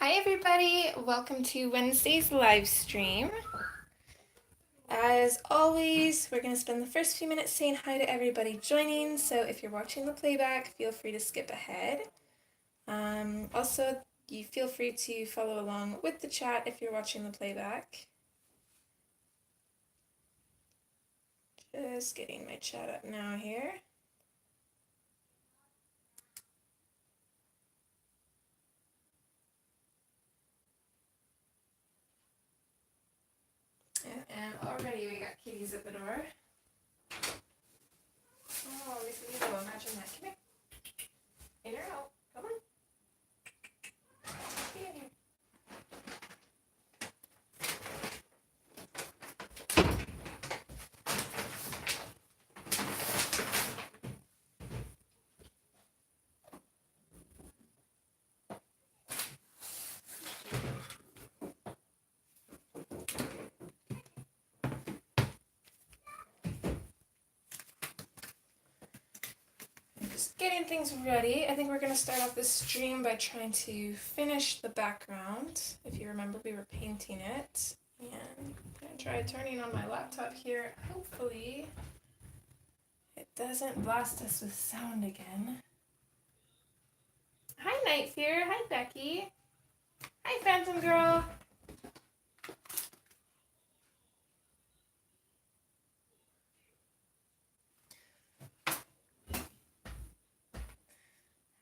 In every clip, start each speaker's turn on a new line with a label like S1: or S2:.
S1: Hi everybody, welcome to Wednesday's live stream. As always, we're going to spend the first few minutes saying hi to everybody joining, so if you're watching the playback, feel free to skip ahead. Also, you feel free to follow along with the chat if you're watching the playback. Just getting my chat up now here. And already we got kitties at the door. Oh, this is little. Imagine that. Come here. In or out. Come on. Get in here. Just getting things ready. I think we're going to start off this stream by trying to finish the background. If you remember, we were painting it. And I'm going to try turning on my laptop here. Hopefully, it doesn't blast us with sound again. Hi, Night Fear. Hi, Becky. Hi, Phantom Girl.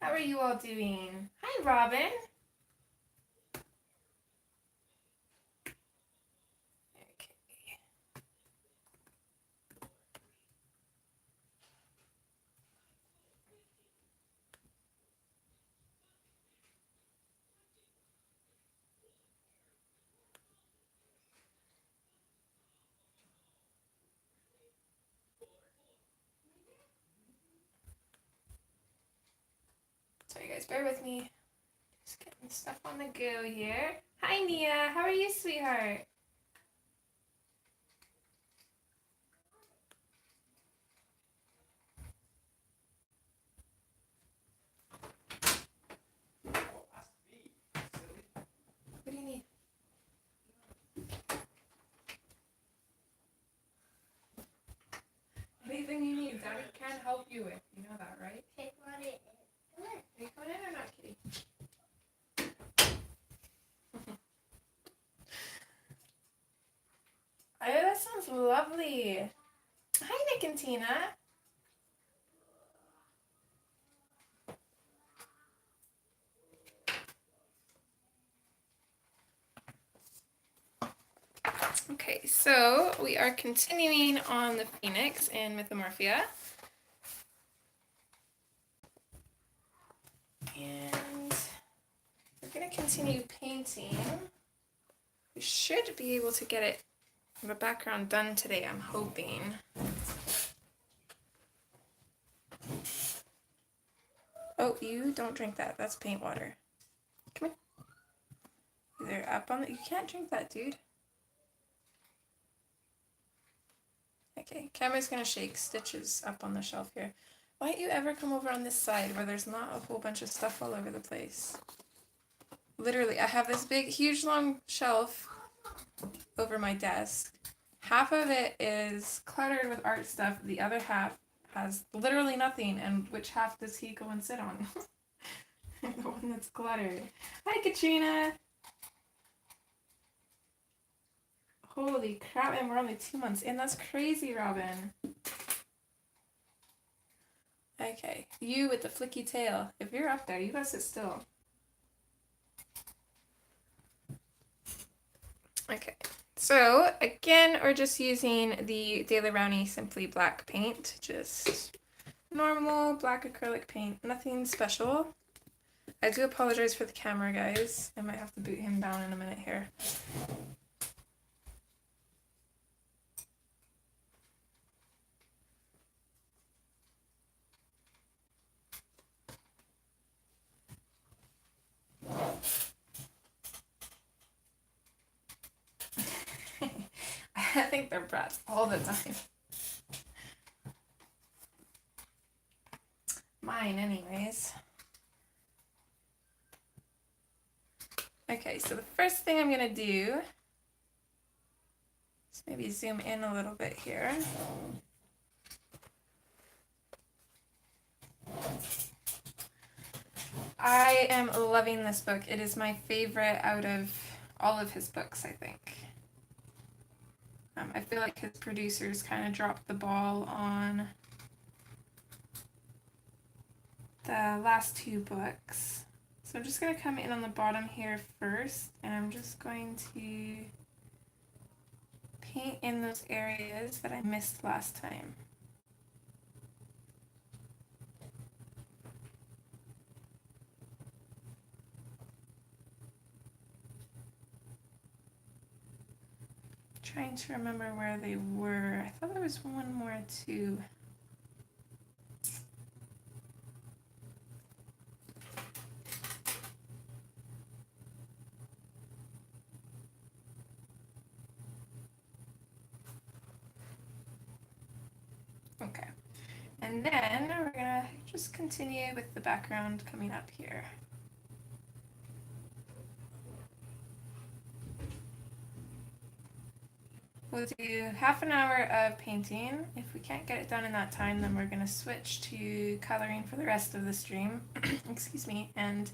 S1: How are you all doing? Hi, Robin. Sorry, guys, bear with me. Just getting stuff on the go here. Hi, Nia. How are you, sweetheart? What do you need? Anything you need, Daddy can help you with. You know that, right? Okay, what it is. Come on. Are you coming in or not, kitty? Oh, that sounds lovely. Hi, Nick and Tina. Okay, so we are continuing on the Phoenix in Mythomorphia. And we're going to continue painting. We should be able to get it, the background done today, I'm hoping. Oh, you don't drink that. That's paint water. Come here. They're up on the... You can't drink that, dude. Okay, camera's gonna shake. Stitches up on the shelf here. Why don't you ever come over on this side where there's not a whole bunch of stuff all over the place? Literally, I have this big, huge, long shelf over my desk. Half of it is cluttered with art stuff. The other half has literally nothing. And which half does he go and sit on? The one that's cluttered. Hi, Katrina. Holy crap, and we're only 2 months in. That's crazy, Robin. Okay, you with the flicky tail. If you're up there, you gotta sit still. Okay, so again, we're just using the Daily Rowney Simply Black paint. Just normal black acrylic paint, nothing special. I do apologize for the camera, guys. I might have to boot him down in a minute here. I think they're brats all the time. Mine, anyways. Okay, so the first thing I'm going to do is maybe zoom in a little bit here. I am loving this book. It is my favorite out of all of his books, I think. I feel like his producers kind of dropped the ball on the last two books. So I'm just going to come in on the bottom here first, and I'm just going to paint in those areas that I missed last time. Trying to remember where they were. I thought there was one more too. Okay, and then we're gonna just continue with the background coming up here. We'll do half an hour of painting. If we can't get it done in that time, then we're going to switch to coloring for the rest of the stream. Excuse me, and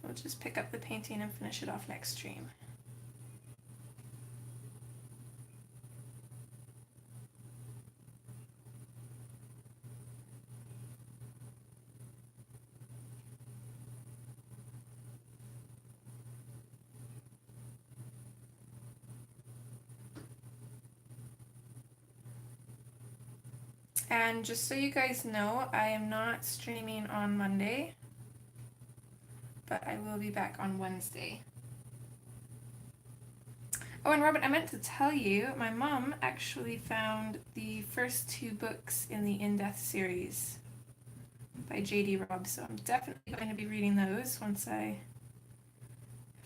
S1: we'll just pick up the painting and finish it off next stream. And just so you guys know, I am not streaming on Monday, but I will be back on Wednesday. Oh, and Robert, I meant to tell you, my mom actually found the first two books in the In Death series by J.D. Robb, so I'm definitely going to be reading those once I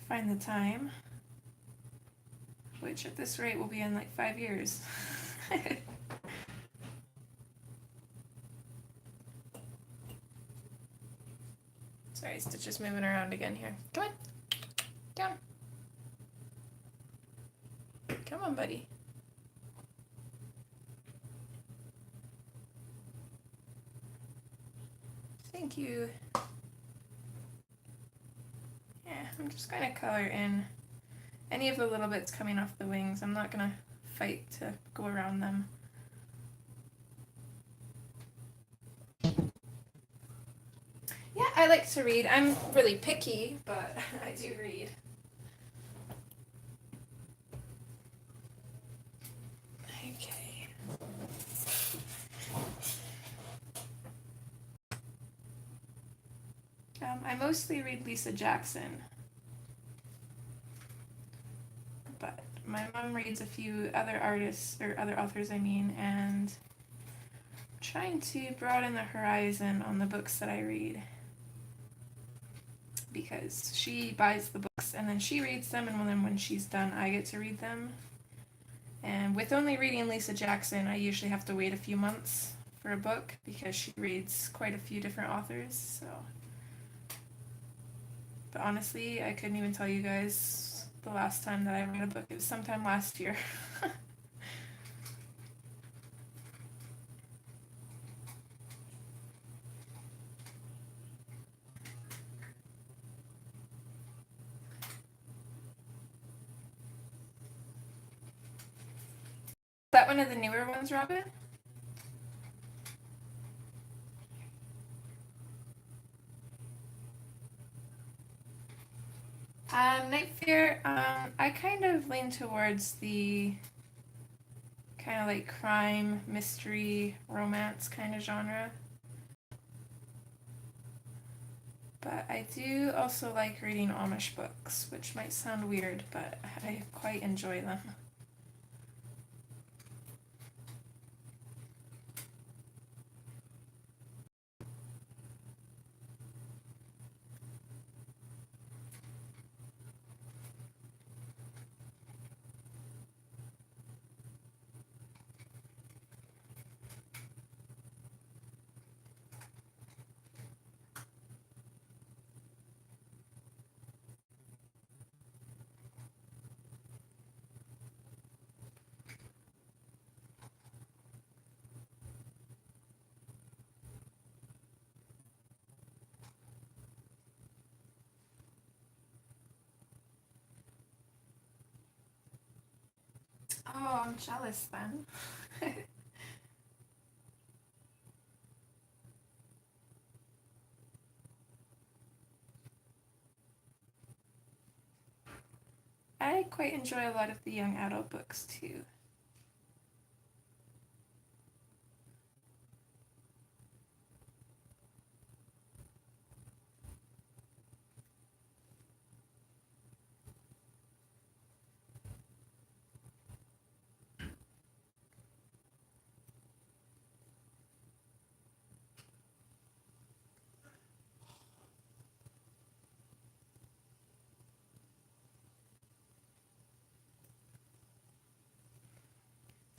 S1: find the time, which at this rate will be in like 5 years. Sorry, Stitch is moving around again here. Come on. Down. Come on, buddy. Thank you. Yeah, I'm just going to color in any of the little bits coming off the wings. I'm not going to fight to go around them. Yeah, I like to read. I'm really picky, but I do read. Okay. I mostly read Lisa Jackson, but my mom reads a few other artists, or other authors, I mean, and I'm trying to broaden the horizon on the books that I read, because she buys the books and then she reads them, and then when she's done, I get to read them. And with only reading Lisa Jackson, I usually have to wait a few months for a book because she reads quite a few different authors. So, but honestly, I couldn't even tell you guys the last time that I read a book. It was sometime last year. Is that one of the newer ones, Robin? Night Fear, I kind of lean towards the kind of like crime, mystery, romance kind of genre. But I do also like reading Amish books, which might sound weird, but I quite enjoy them. Oh, I'm jealous then. I quite enjoy a lot of the young adult books too.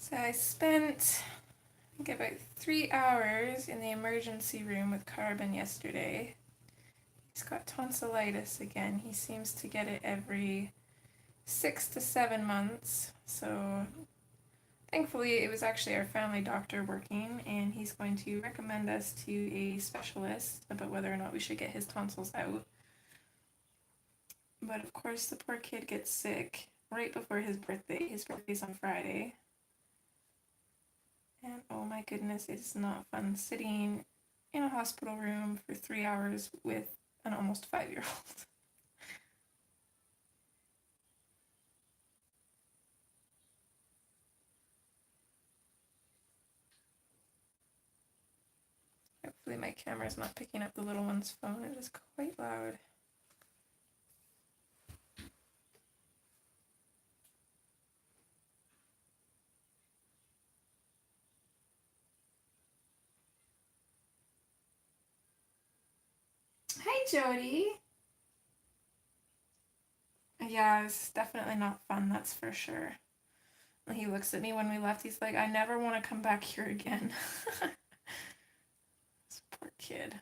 S1: So I spent, I think, about 3 hours in the emergency room with Carbon yesterday. He's got tonsillitis again. He seems to get it every 6 to 7 months. So thankfully, it was actually our family doctor working, and he's going to recommend us to a specialist about whether or not we should get his tonsils out. But of course, the poor kid gets sick right before his birthday. His birthday's on Friday. And oh my goodness, it's not fun sitting in a hospital room for 3 hours with an almost 5-year-old. Hopefully my camera's not picking up the little one's phone. It is quite loud. Hi, Jody. Yeah, it's definitely not fun, that's for sure. And he looks at me when we left. He's like, I never want to come back here again. This poor kid.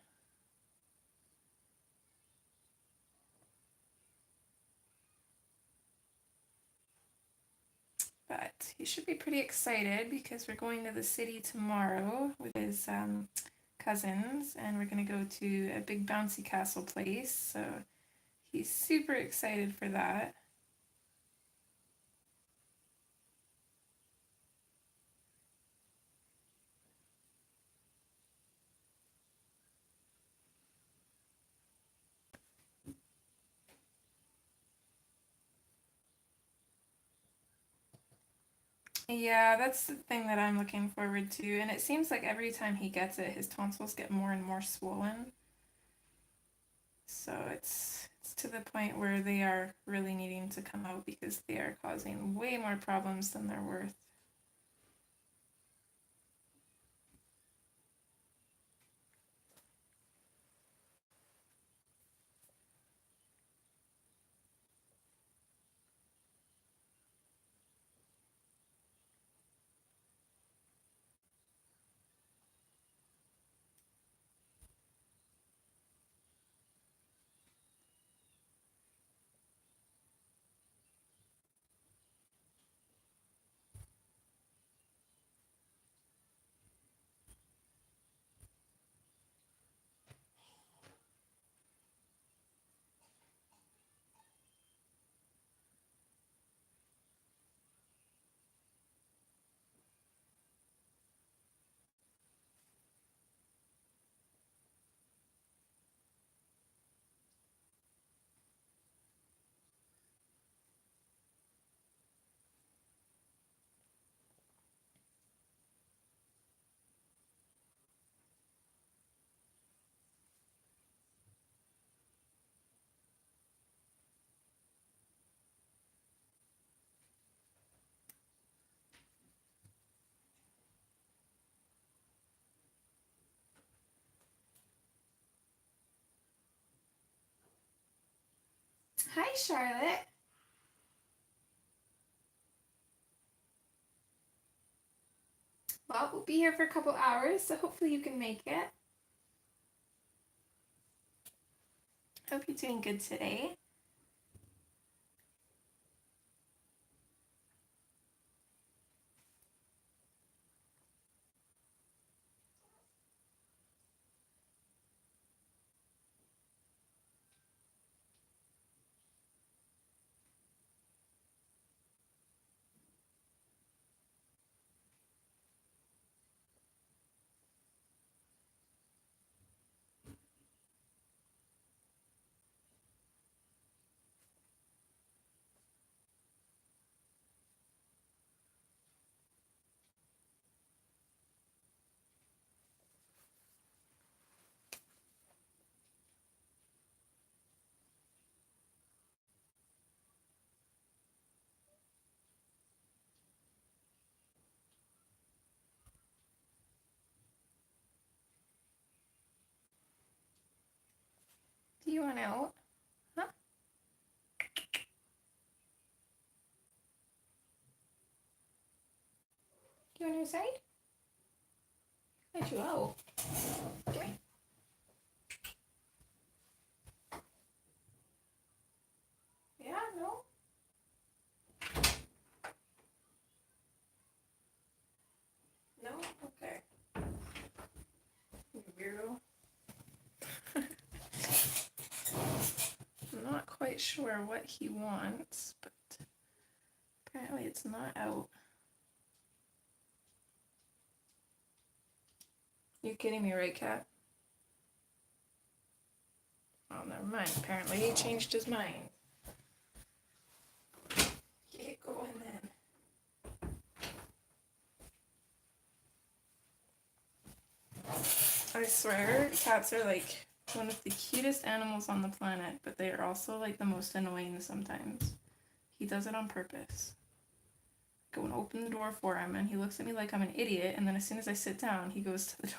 S1: But he should be pretty excited because we're going to the city tomorrow with his cousins, and we're going to go to a big bouncy castle place. So he's super excited for that. Yeah, that's the thing that I'm looking forward to. And it seems like every time he gets it, his tonsils get more and more swollen. So it's to the point where they are really needing to come out because they are causing way more problems than they're worth. Hi, Charlotte. Well, we'll be here for a couple hours, so hopefully you can make it. Hope you're doing good today. you want out? Huh? You on your side? Let you out. Come here. Yeah, no? No? Okay. You weirdo. I'm not quite sure what he wants, but apparently it's not out. You're kidding me, right, Cat? Oh, never mind. Apparently he changed his mind. Get going then. I swear, cats are like one of the cutest animals on the planet, but they are also like the most annoying sometimes. He does it on purpose. Go and open the door for him, and he looks at me like I'm an idiot, and then as soon as I sit down, he goes to the door.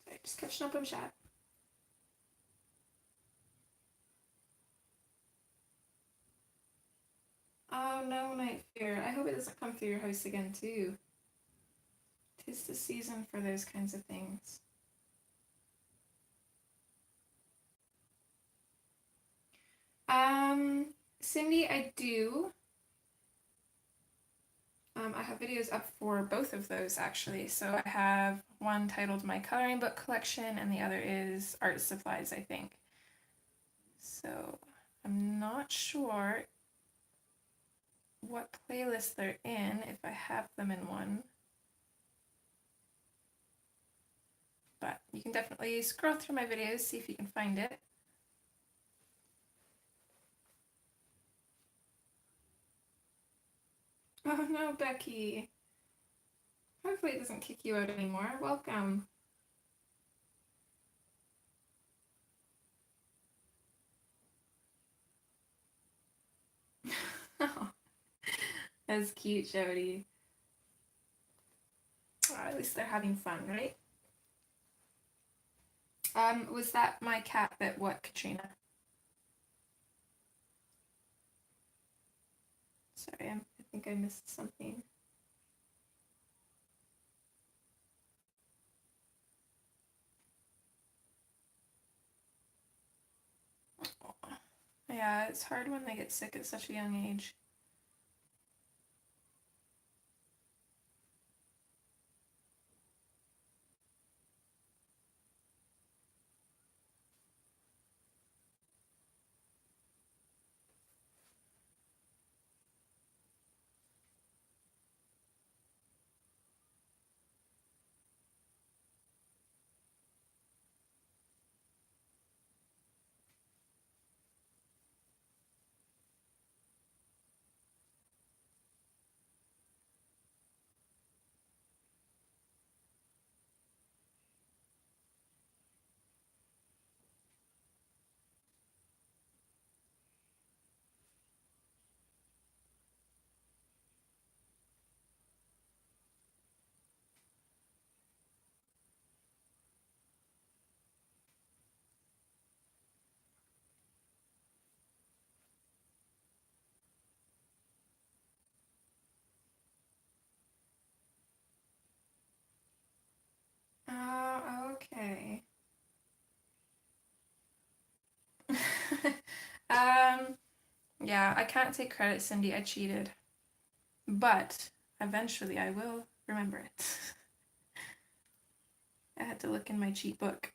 S1: Sorry, just catching up on chat. Oh no, Night Fear. I hope it doesn't come through your house again too. 'Tis the season for those kinds of things. Cindy, I do. I have videos up for both of those actually. So I have one titled My Coloring Book Collection, and the other is Art Supplies, I think. So I'm not sure what playlist they're in, if I have them in one. But you can definitely scroll through my videos, see if you can find it. Oh no, Becky. Hopefully it doesn't kick you out anymore. Welcome. That's cute, Jody. Oh, at least they're having fun, right? Was that my cat that what, Katrina? Sorry, I think I missed something. Yeah, it's hard when they get sick at such a young age. Oh, okay. Yeah, I can't take credit, Cindy. I cheated. But eventually I will remember it. I had to look in my cheat book.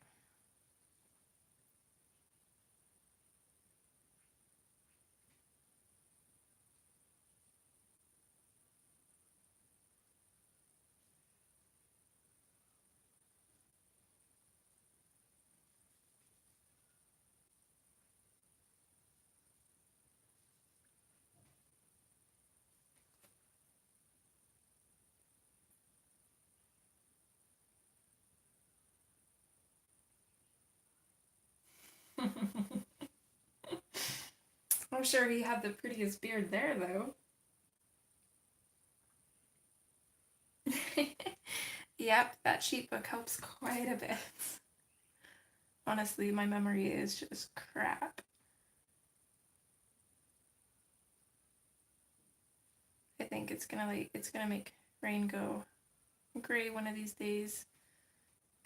S1: I'm sure he had the prettiest beard there, though. Yep, that cheat book helps quite a bit. Honestly, my memory is just crap. I think it's gonna make Rain go gray one of these days.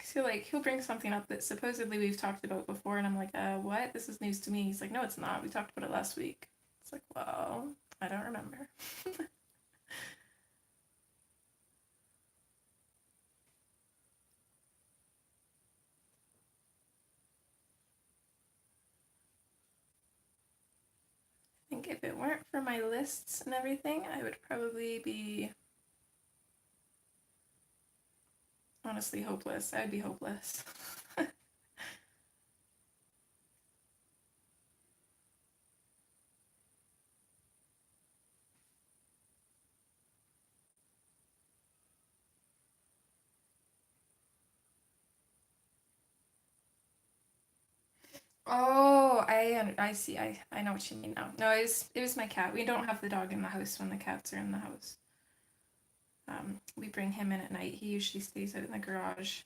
S1: Cause he'll bring something up that supposedly we've talked about before, and I'm like, what? This is news to me. He's like, no, it's not. We talked about it last week. It's like, well, I don't remember. I think if it weren't for my lists and everything, I would probably be honestly hopeless. I would be hopeless. Oh, I see. I know what you mean now. No, it was my cat. We don't have the dog in the house when the cats are in the house. We bring him in at night. He usually stays out in the garage.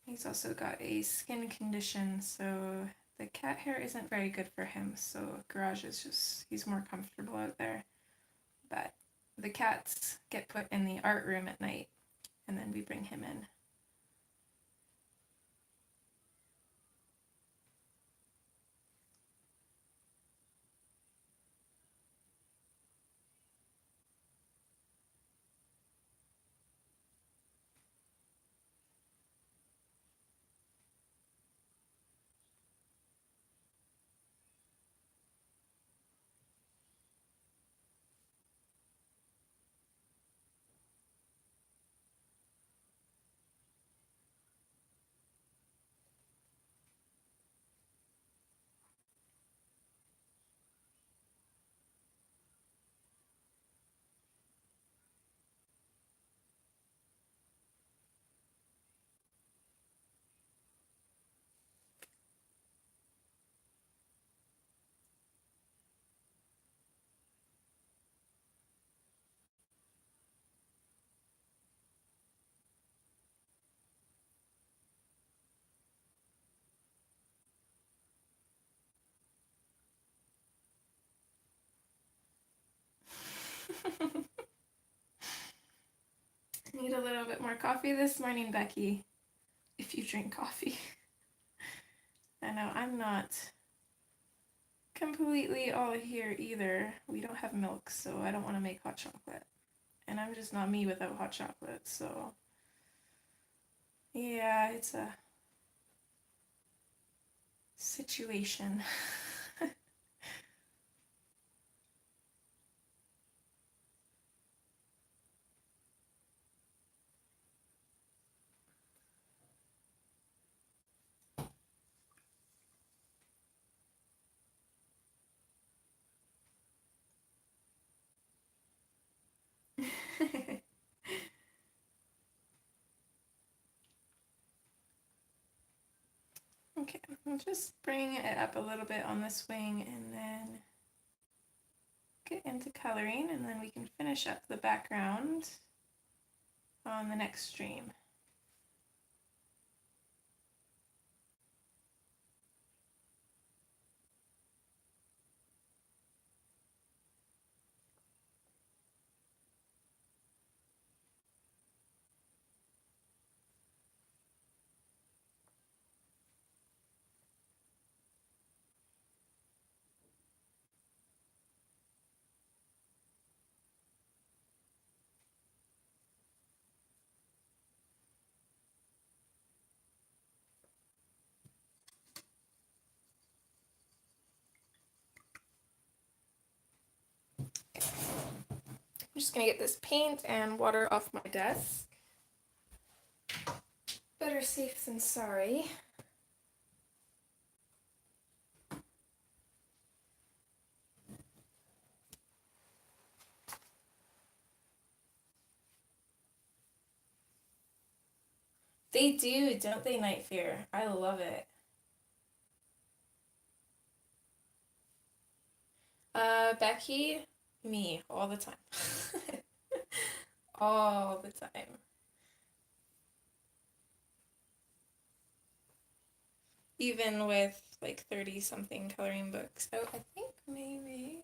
S1: He's also got a skin condition, so the cat hair isn't very good for him. So garage is just he's more comfortable out there. But the cats get put in the art room at night, and then we bring him in. Need a little bit more coffee this morning, Becky, if you drink coffee. I know I'm not completely all here either. We don't have milk, so I don't want to make hot chocolate. And I'm just not me without hot chocolate, so yeah, it's a situation. Okay, I'll just bring it up a little bit on this wing and then get into coloring, and then we can finish up the background on the next stream. just gonna get this paint and water off my desk. Better safe than sorry. They do, don't they, Night Fear? I love it. Becky, me, all the time. All the time. Even with like 30 something coloring books. So I think maybe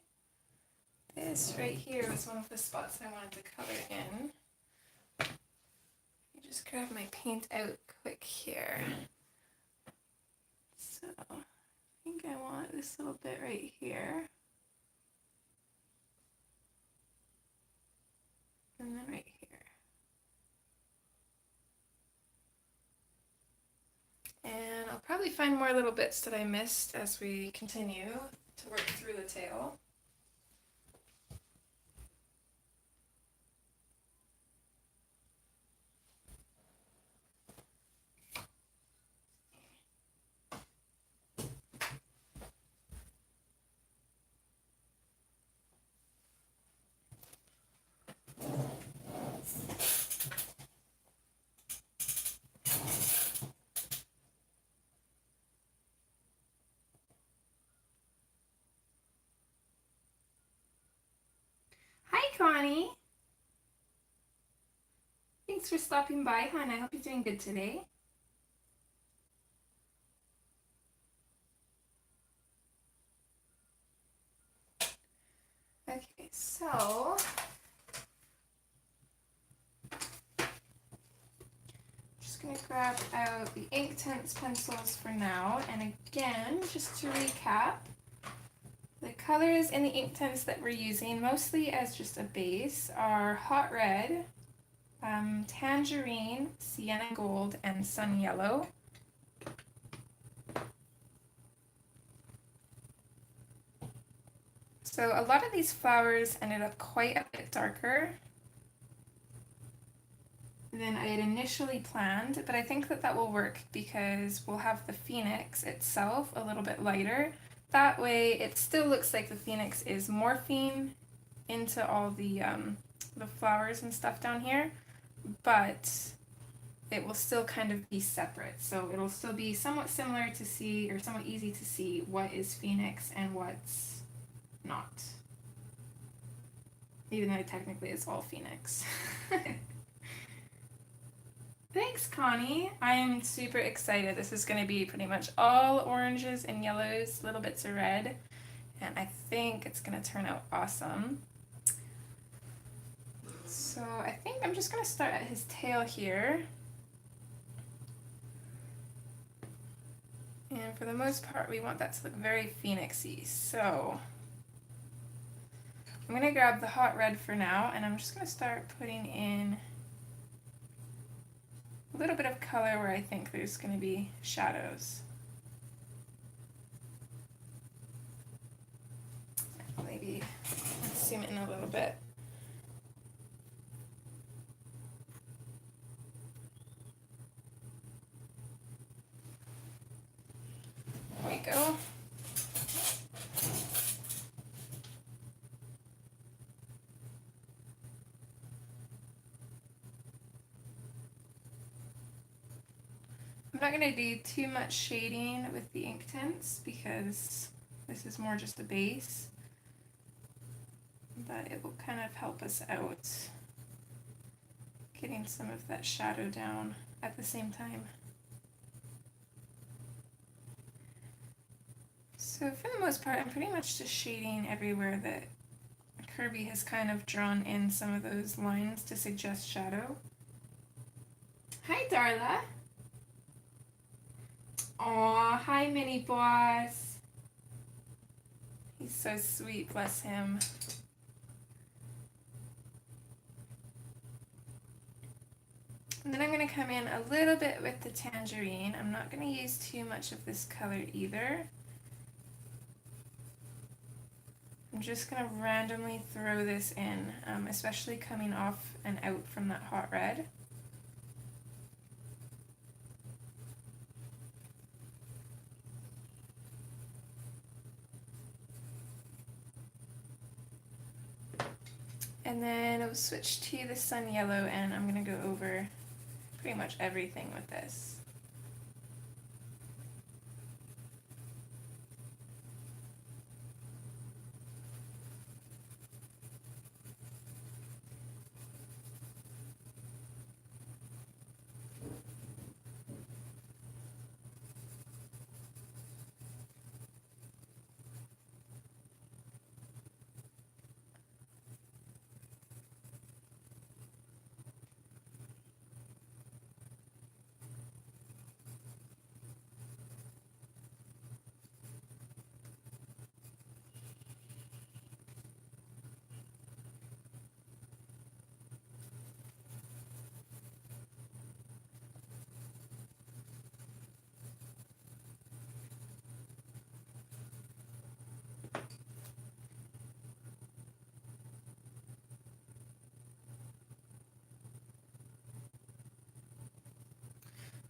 S1: this right here was one of the spots I wanted to color in. Let me just grab my paint out quick here. So I think I want this little bit right here. And then right here. And I'll probably find more little bits that I missed as we continue to work through the tail. Hi, Connie. Thanks for stopping by, hon. I hope you're doing good today. Okay, so just gonna grab out the Inktense pencils for now. And again, just to recap, the colors in the Inktense that we're using, mostly as just a base, are Hot Red, Tangerine, Sienna Gold, and Sun Yellow. So a lot of these flowers ended up quite a bit darker than I had initially planned, but I think that that will work because we'll have the phoenix itself a little bit lighter. That way it still looks like the phoenix is morphing into all the flowers and stuff down here, but it will still kind of be separate. So it'll still be somewhat similar to see, or somewhat easy to see, what is phoenix and what's not. Even though technically it's all phoenix. Thanks, Connie. I'm super excited. This is going to be pretty much all oranges and yellows, little bits of red, and I think it's going to turn out awesome. So I think I'm just going to start at his tail here. And for the most part, we want that to look very phoenixy. So I'm going to grab the hot red for now, and I'm just going to start putting in a little bit of color where I think there's going to be shadows. Maybe let's zoom in a little bit. There we go. I'm not going to do too much shading with the Inktense because this is more just a base, but it will kind of help us out getting some of that shadow down at the same time. So for the most part, I'm pretty much just shading everywhere that Kerby has kind of drawn in some of those lines to suggest shadow. Hi, Darla. Aw, hi, Mini Boss. He's so sweet, bless him. And then I'm going to come in a little bit with the tangerine. I'm not going to use too much of this color either. I'm just going to randomly throw this in, especially coming off and out from that hot red. And then I'll switch to the sun yellow, and I'm going to go over pretty much everything with this.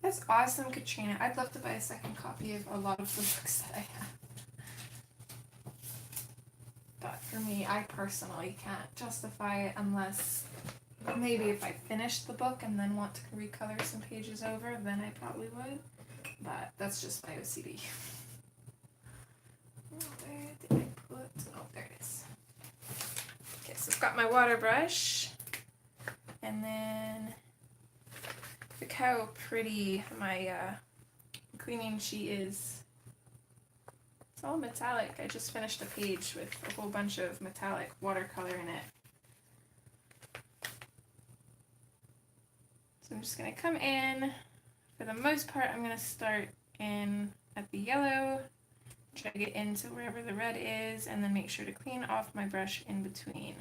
S1: That's awesome, Katrina. I'd love to buy a second copy of a lot of the books that I have. But for me, I personally can't justify it unless maybe if I finished the book and then want to recolor some pages over, then I probably would. But that's just my OCD. Where did I put? Oh, there it is. Okay, so I've got my water brush. And then look how pretty my cleaning sheet is. It's all metallic. I just finished a page with a whole bunch of metallic watercolor in it. So I'm just going to come in. For the most part, I'm going to start in at the yellow, drag it into wherever the red is, and then make sure to clean off my brush in between.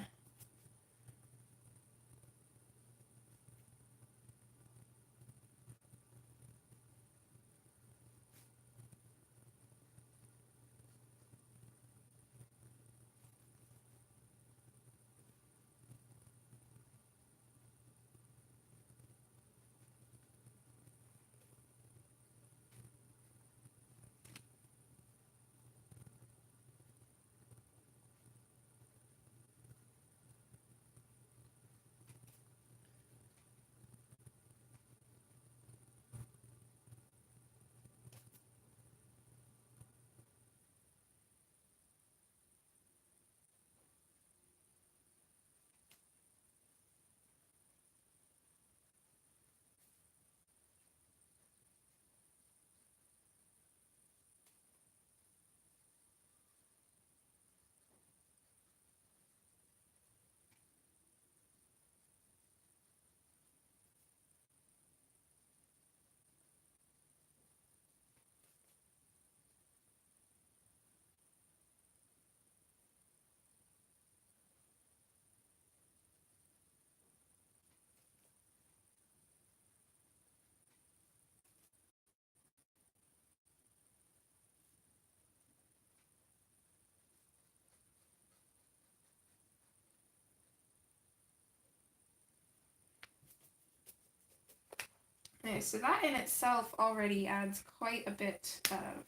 S1: Okay, so that in itself already adds quite a bit of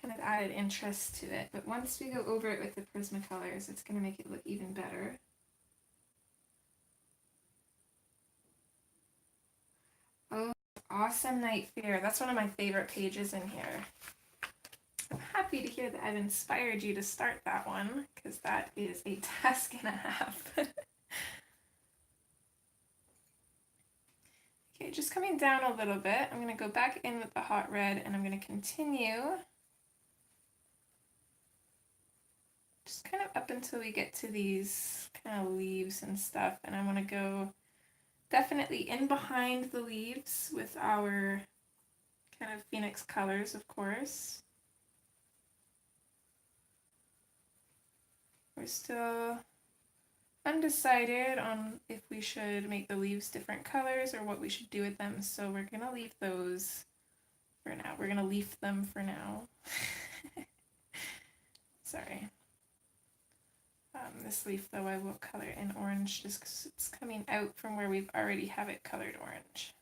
S1: kind of added interest to it, but once we go over it with the Prismacolors, it's going to make it look even better. Oh, Awesome Night Fear. That's one of my favorite pages in here. I'm happy to hear that I've inspired you to start that one, because that is a task and a half. Okay, just coming down a little bit, I'm going to go back in with the hot red, and I'm going to continue just kind of up until we get to these kind of leaves and stuff, and I want to go definitely in behind the leaves with our kind of Phoenix colors, of course. We're still undecided on if we should make the leaves different colors or what we should do with them, so we're going to leave those for now. We're going to leaf them for now. Sorry. This leaf, though, I will color in orange just because it's coming out from where we've already have it colored orange.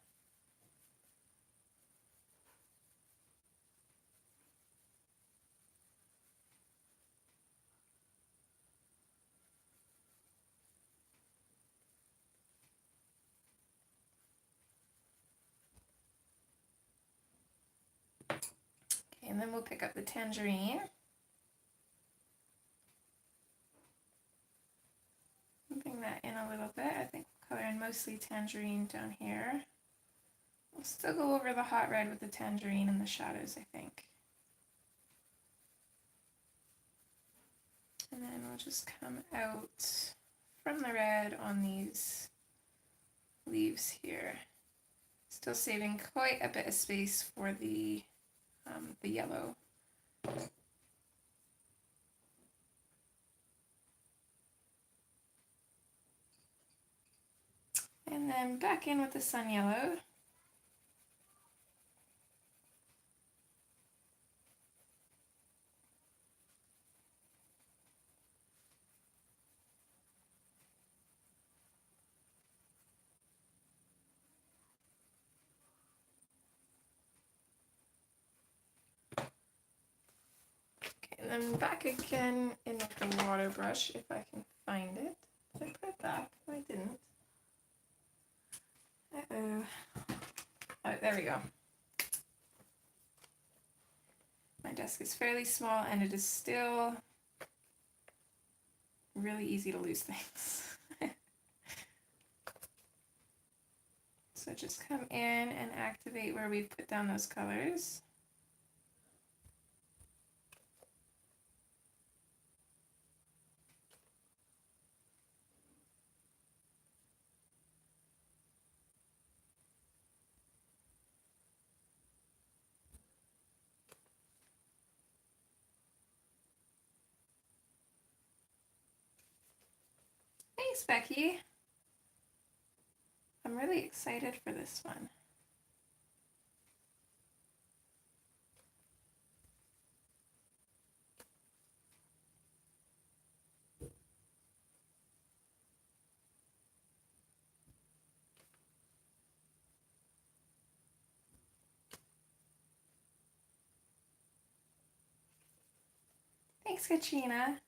S1: Okay, and then we'll pick up the tangerine. Bring that in a little bit. I think we'll color in mostly tangerine down here. We'll still go over the hot red with the tangerine and the shadows, I think. And then we'll just come out from the red on these leaves here. Still saving quite a bit of space for the yellow. And then back in with the sun yellow. And then back again in with the water brush if I can find it. Did I put it back? No, I didn't. Uh-oh. Oh, there we go. My desk is fairly small and it is still really easy to lose things. So just come in and activate where we've put down those colors. Thanks, Becky. I'm really excited for this one. Thanks, Katrina.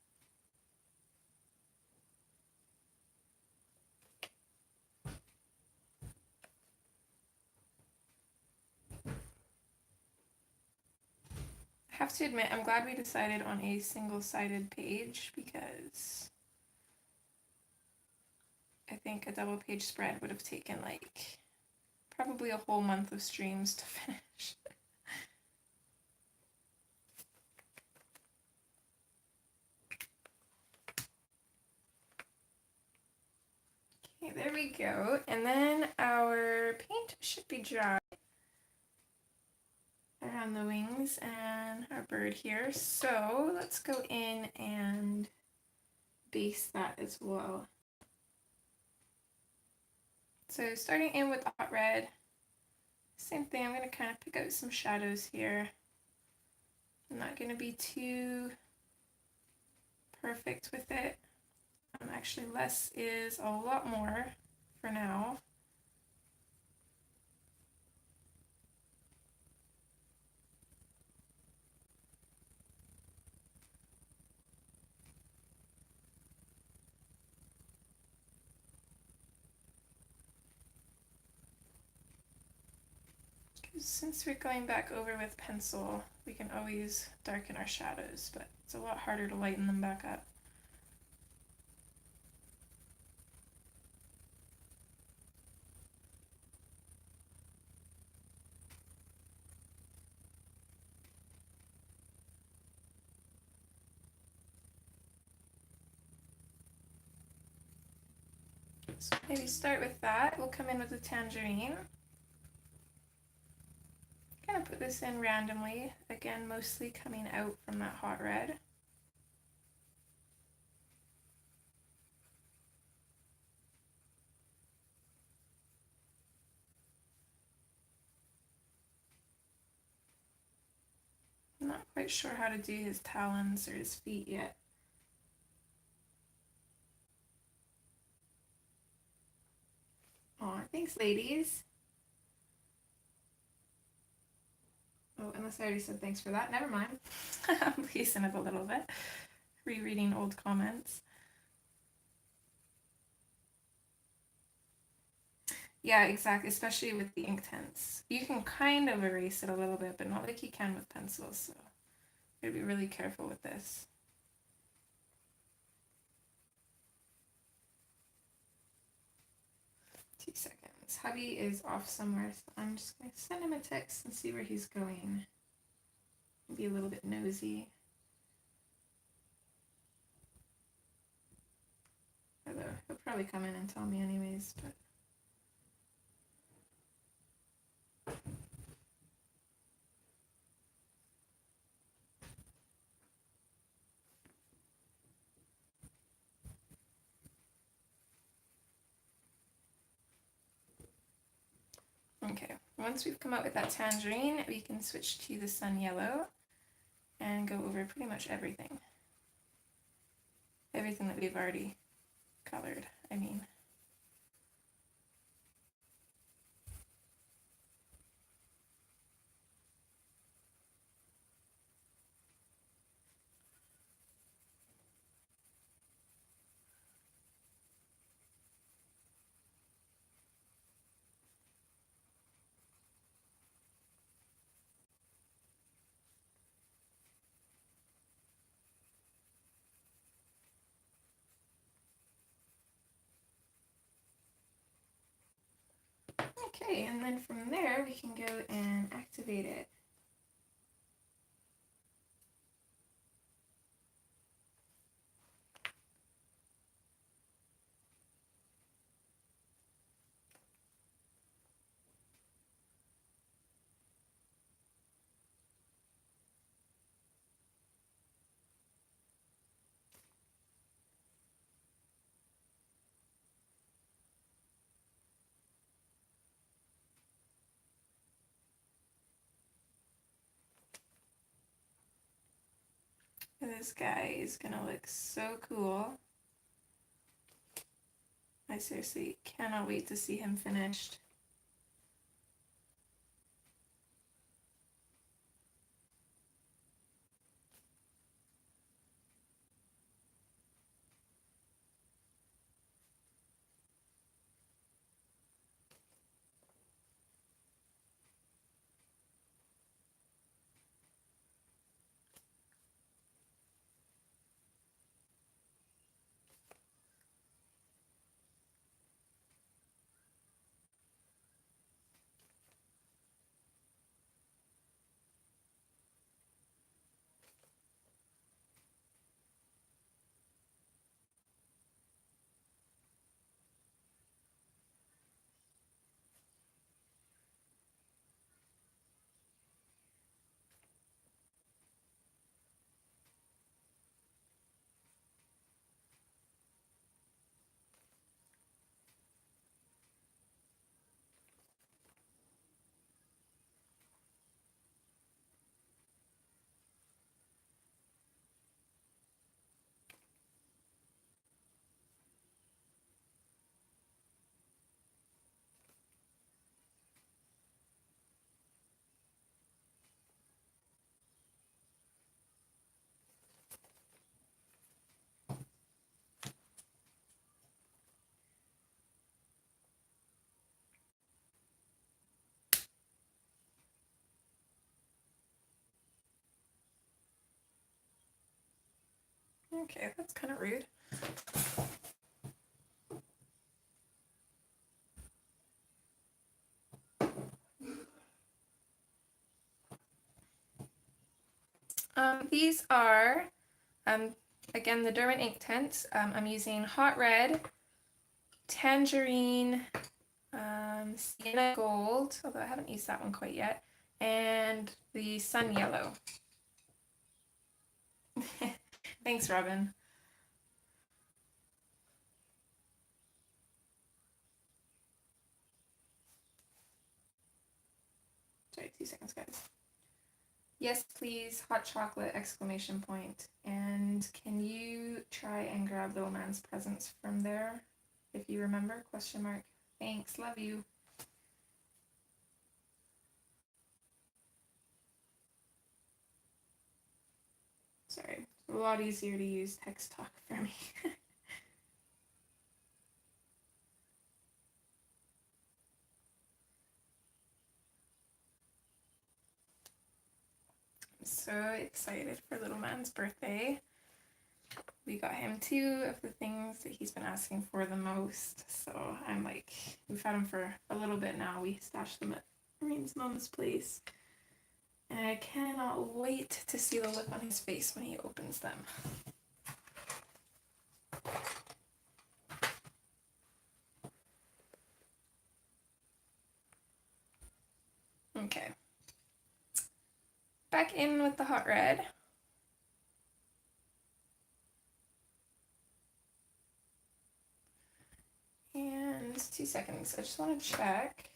S1: I have to admit, I'm glad we decided on a single-sided page because I think a double page spread would have taken like probably a whole month of streams to finish. Okay, there we go. And then our paint should be dry around the wings and our bird here. So let's go in and base that as well. So starting in with the hot red, same thing, I'm going to kind of pick out some shadows here. I'm not going to be too perfect with it. Actually, less is a lot more for now. Since we're going back over with pencil, we can always darken our shadows, but it's a lot harder to lighten them back up. So maybe start with that. We'll come in with the tangerine. Kind of put this in randomly, again mostly coming out from that hot red. not quite sure how to do his talons or his feet yet. Aw, thanks, ladies. Oh, unless I already said thanks for that. Never mind. I'm pacing it a little bit. Rereading old comments. Yeah, exactly, especially with the Inktense. You can kind of erase it a little bit, but not like you can with pencils, so you gotta be really careful with this. Two seconds. Hubby is off somewhere, so I'm just going to send him a text and see where he's going. Be a little bit nosy. Although he'll probably come in and tell me anyways, but... Okay, once we've come out with that tangerine, we can switch to the sun yellow and go over pretty much everything. Everything that we've already colored, I mean. Okay, and then from there we can go and activate it. This guy is gonna look so cool. I seriously cannot wait to see him finished. Okay, that's kind of rude. These are, again, the Derwent Inktense. I'm using Hot Red, Tangerine, Sienna Gold, although I haven't used that one quite yet, and the Sun Yellow. Thanks, Robin. Sorry, 2 seconds, guys. Yes, please, hot chocolate, exclamation point. And can you try and grab little man's presents from there? If you remember, question mark. Thanks, love you. Sorry, it's a lot easier to use text talk for me. I'm so excited for little man's birthday. We got him 2 of the things that he's been asking for the most. So I'm like, we've had him for a little bit now. We stashed them at Marine's mom's place. And I cannot wait to see the look on his face when he opens them. Okay. Back in with the hot red. And 2 seconds. I just want to check.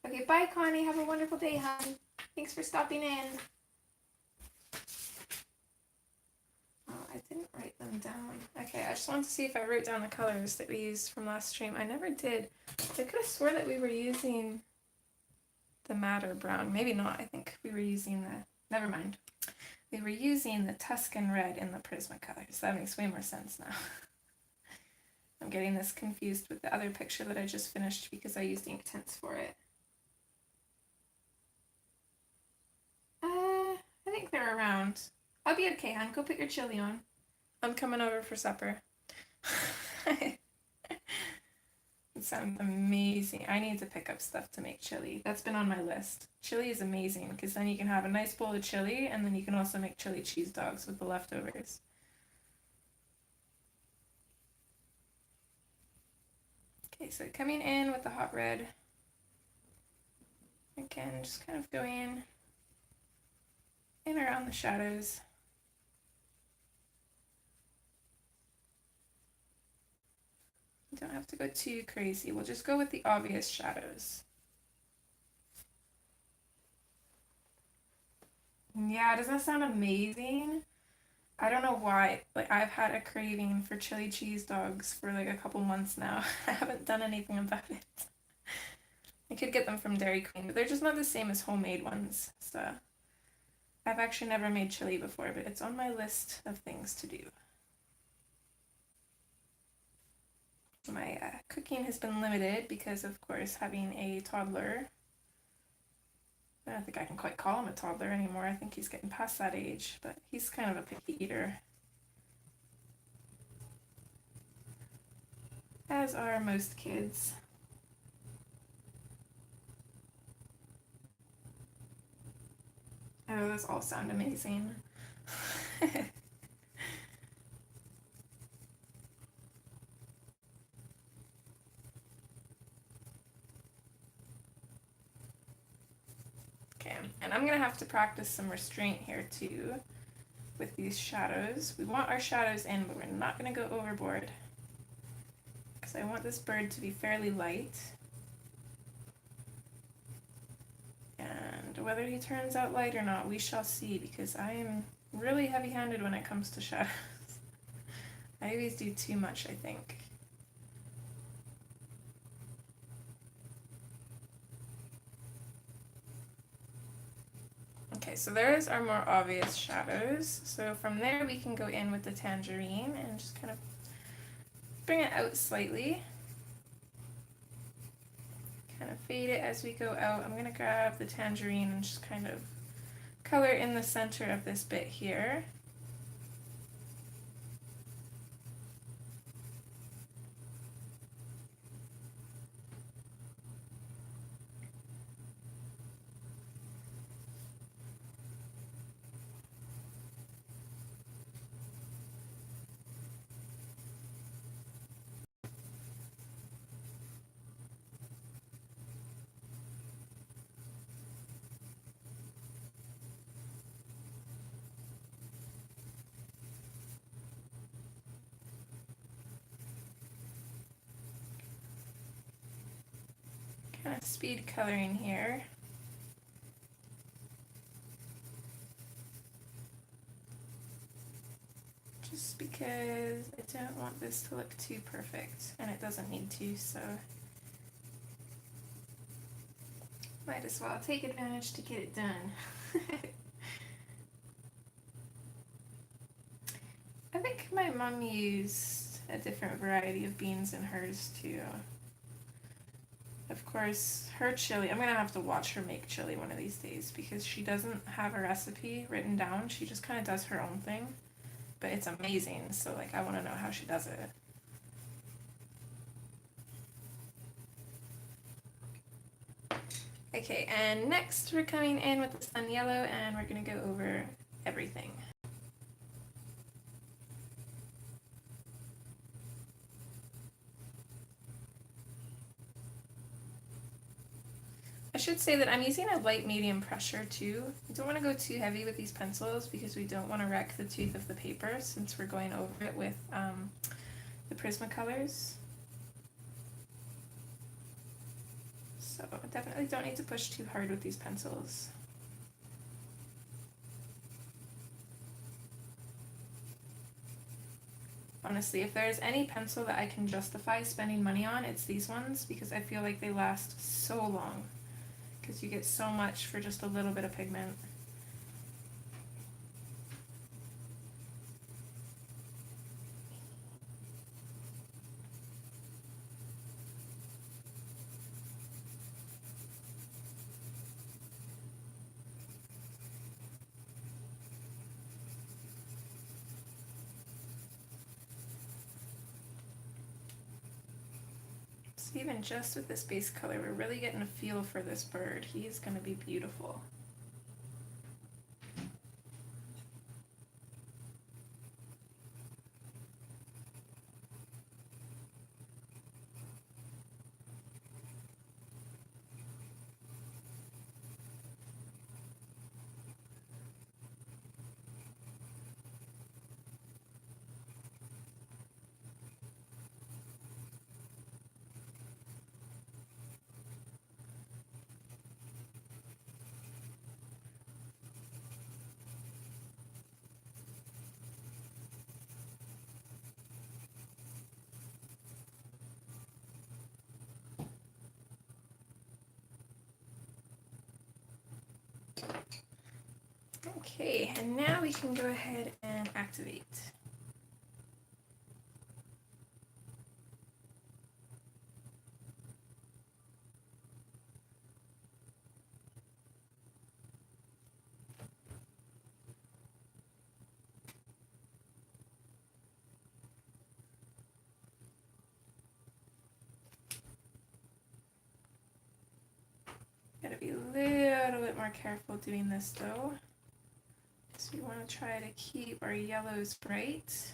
S1: Okay, bye Connie. Have a wonderful day, hon. Thanks for stopping in. Oh, I didn't write them down. Okay, I just wanted to see if I wrote down the colors that we used from last stream. I never did. I could have swore that we were using the madder brown. Maybe not. I think we were using the... Never mind. We were using the Tuscan red in the Prismacolors. That makes way more sense now. I'm getting this confused with the other picture that I just finished because I used Inktense for it. I think they're around. I'll be okay, hon. Go put your chili on. I'm coming over for supper. It sounds amazing. I need to pick up stuff to make chili. That's been on my list. Chili is amazing because then you can have a nice bowl of chili and then you can also make chili cheese dogs with the leftovers. Okay, so coming in with the hot red. Again, just kind of going in around the shadows. You don't have to go too crazy. We'll just go with the obvious shadows. Yeah, doesn't that sound amazing? I don't know why, like I've had a craving for chili cheese dogs for like a couple months now. I haven't done anything about it. I could get them from Dairy Queen, but they're just not the same as homemade ones. So I've actually never made chili before, but it's on my list of things to do. My cooking has been limited because, of course, having a toddler. I don't think I can quite call him a toddler anymore. I think he's getting past that age, but he's kind of a picky eater. As are most kids. Oh, those all sound amazing. Okay, and I'm gonna have to practice some restraint here too with these shadows. We want our shadows in, but we're not gonna go overboard because I want this bird to be fairly light. And whether he turns out light or not, we shall see, because I am really heavy-handed when it comes to shadows. I always do too much, I think. Okay, so there's our more obvious shadows. So from there we can go in with the tangerine and just kind of bring it out slightly. Kind of fade it as we go out. I'm going to grab the tangerine and just kind of color in the center of this bit here. Kind of speed coloring here. just because I don't want this to look too perfect, and it doesn't need to, so might as well take advantage to get it done. I think my mom used a different variety of beans in hers too. Of course, her chili, I'm gonna have to watch her make chili one of these days because she doesn't have a recipe written down. She just kind of does her own thing, but it's amazing. So like, I want to know how she does it. Okay, and next we're coming in with the sun yellow, and we're gonna go over everything. I should say that I'm using a light medium pressure too. I don't want to go too heavy with these pencils because we don't want to wreck the tooth of the paper since we're going over it with the Prismacolors. So I definitely don't need to push too hard with these pencils. Honestly, if there's any pencil that I can justify spending money on, it's these ones because I feel like they last so long. Because you get so much for just a little bit of pigment. So even just with this base color, we're really getting a feel for this bird. He's going to be beautiful. Okay, and now we can go ahead and activate. Gotta be a little bit more careful doing this though. So we want to try to keep our yellows bright.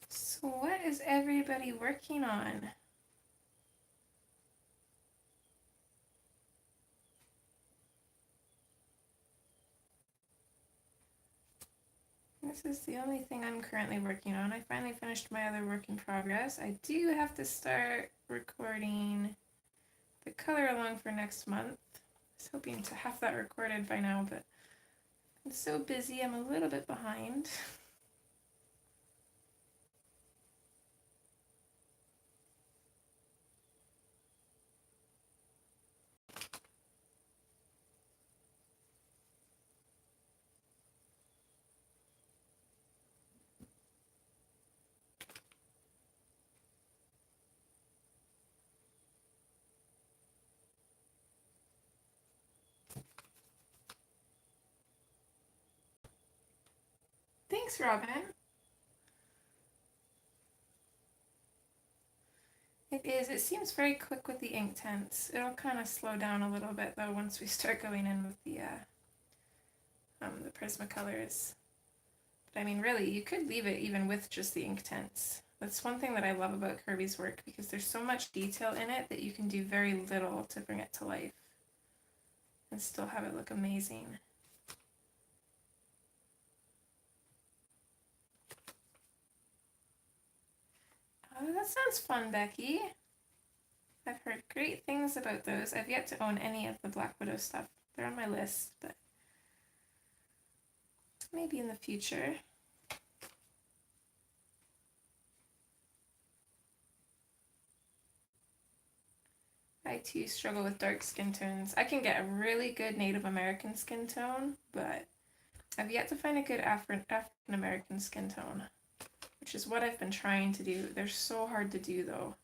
S1: So what is everybody working on? This is the only thing I'm currently working on. I finally finished my other work in progress. I do have to start recording the color along for next month. I was hoping to have that recorded by now, but I'm so busy, I'm a little bit behind. Thanks, Robin. It is. It seems very quick with the Inktense. It'll kind of slow down a little bit though once we start going in with the Prismacolors. But I mean, really, you could leave it even with just the Inktense. That's one thing that I love about Kerby's work, because there's so much detail in it that you can do very little to bring it to life and still have it look amazing. Oh, that sounds fun, Becky. I've heard great things about those. I've yet to own any of the Black Widow stuff. They're on my list, but maybe in the future. I too struggle with dark skin tones. I can get a really good Native American skin tone, but I've yet to find a good African American skin tone, which is what I've been trying to do. They're so hard to do though.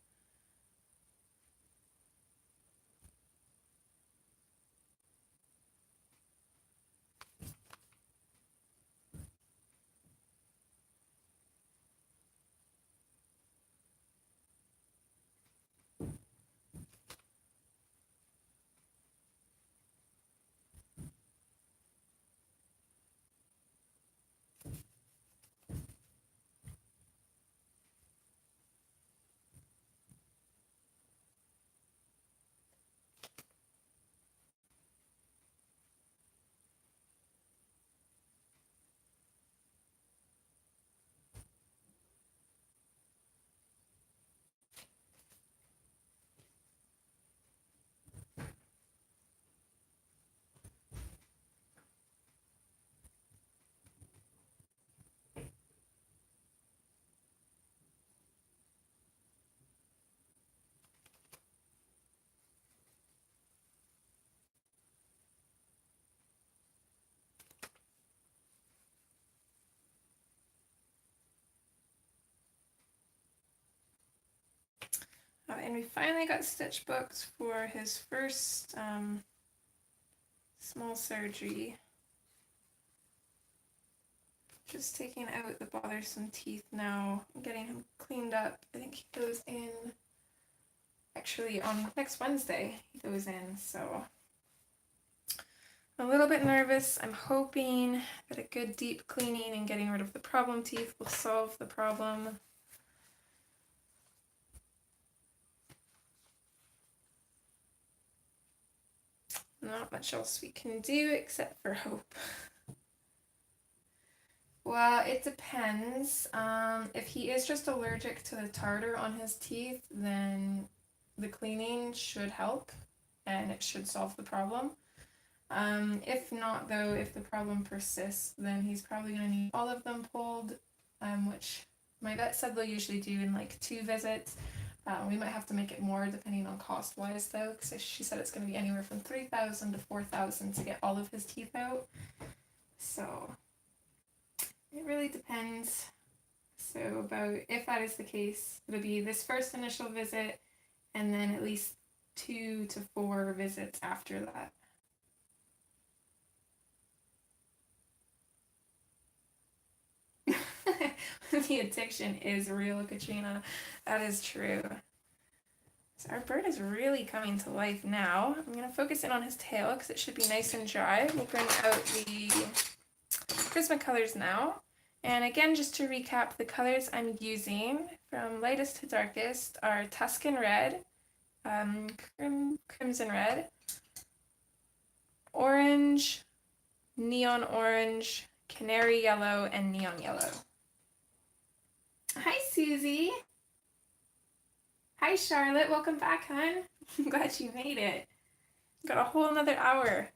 S1: And we finally got stitch booked for his first small surgery. Just taking out the bothersome teeth now, getting him cleaned up. I think he goes in, actually on next Wednesday he goes in, so I'm a little bit nervous. I'm hoping that a good deep cleaning and getting rid of the problem teeth will solve the problem. Not much else we can do except for hope. Well, it depends. If he is just allergic to the tartar on his teeth, then the cleaning should help and it should solve the problem. If not though, if the problem persists, then he's probably going to need all of them pulled, which my vet said they'll usually do in like 2 visits. We might have to make it more depending on cost wise though, because she said it's going to be anywhere from $3,000 to $4,000 to get all of his teeth out. So it really depends. So about, if that is the case, it'll be this first initial visit and then at least 2 to 4 visits after that. The addiction is real, Katrina. That is true. So our bird is really coming to life now. I'm going to focus in on his tail because it should be nice and dry. We'll bring out the Prismacolors now. And again, just to recap, the colors I'm using from lightest to darkest are Tuscan Red, Crimson Red, Orange, Neon Orange, canary yellow, and neon yellow. Hi, Susie. Hi, Charlotte. Welcome back, hon. I'm glad you made it. Got a whole another hour.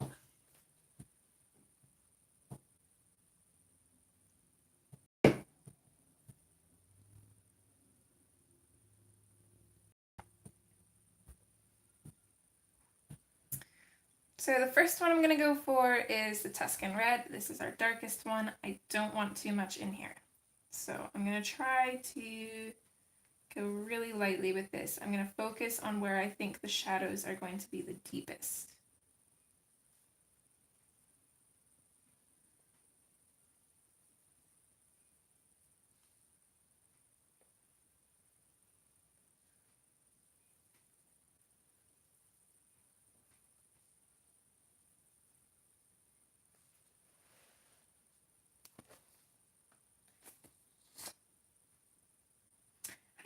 S1: So the first one I'm going to go for is the Tuscan Red. This is our darkest one. I don't want too much in here. So I'm going to try to go really lightly with this. I'm going to focus on where I think the shadows are going to be the deepest.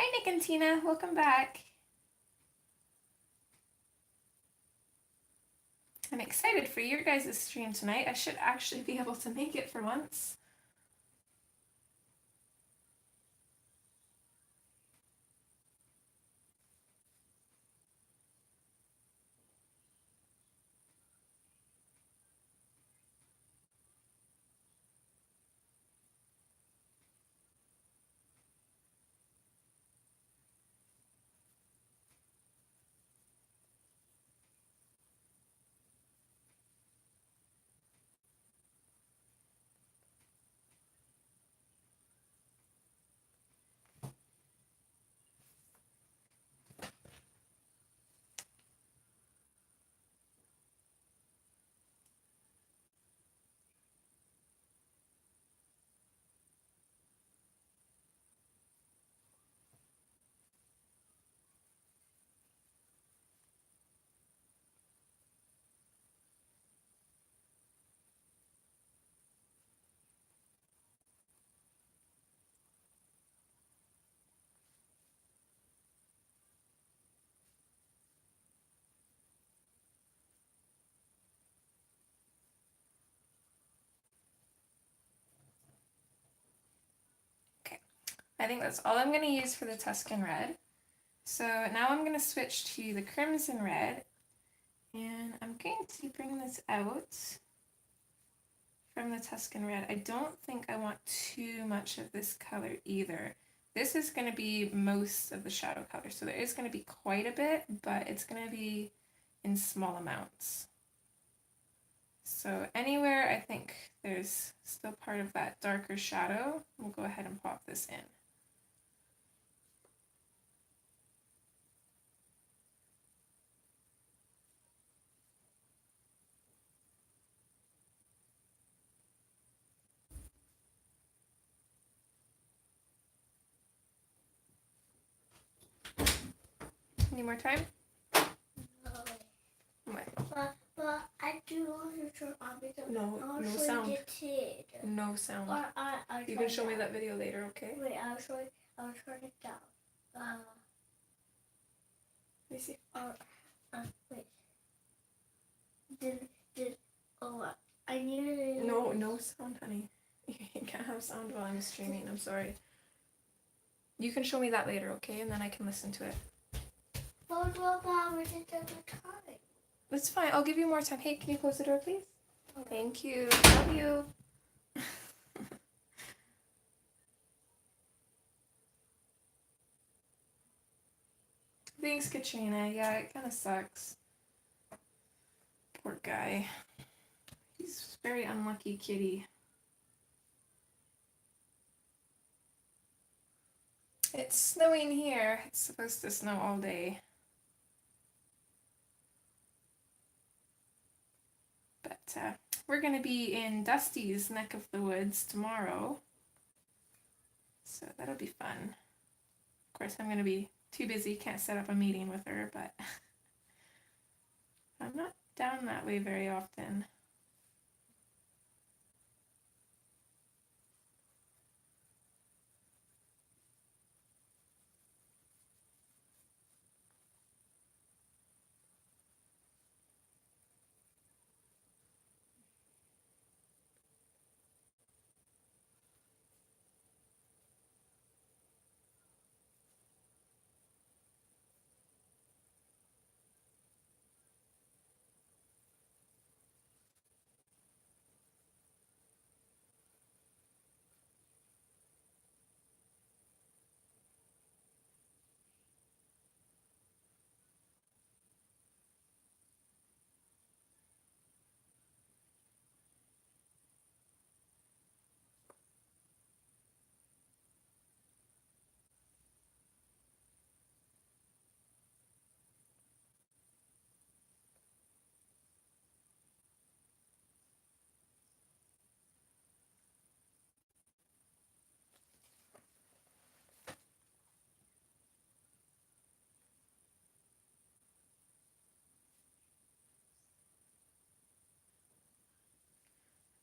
S1: Hi, Nick and Tina. Welcome back. I'm excited for your guys' stream tonight. I should actually be able to make it for once. Okay, I think that's all I'm going to use for the Tuscan Red. So now I'm going to switch to the Crimson Red, and I'm going to bring this out from the Tuscan Red. I don't think I want too much of this color either. This is going to be most of the shadow color, so there is going to be quite a bit, but it's going to be in small amounts. So anywhere I think there's still part of that darker shadow, we'll go ahead and pop this in. Any more time?
S2: No.
S1: What?
S2: But I do want to turn on because
S1: no sound. No sound. You can show me that video later, okay?
S2: Wait, I'll turn it down. Let
S1: me see.
S2: Wait. I needed.
S1: No sound, honey. You can't have sound while I'm streaming. I'm sorry. You can show me that later, okay? And then I can listen to it.
S2: But 12 hours is the time.
S1: That's fine. I'll give you more time. Hey, can you close the door, please? Okay. Thank you. Love you. Thanks, Katrina. Yeah, it kind of sucks. Poor guy. He's a very unlucky kitty. It's snowing here. It's supposed to snow all day. But we're going to be in Dusty's neck of the woods tomorrow. So that'll be fun. Of course, I'm going to be too busy. Can't set up a meeting with her, but I'm not down that way very often.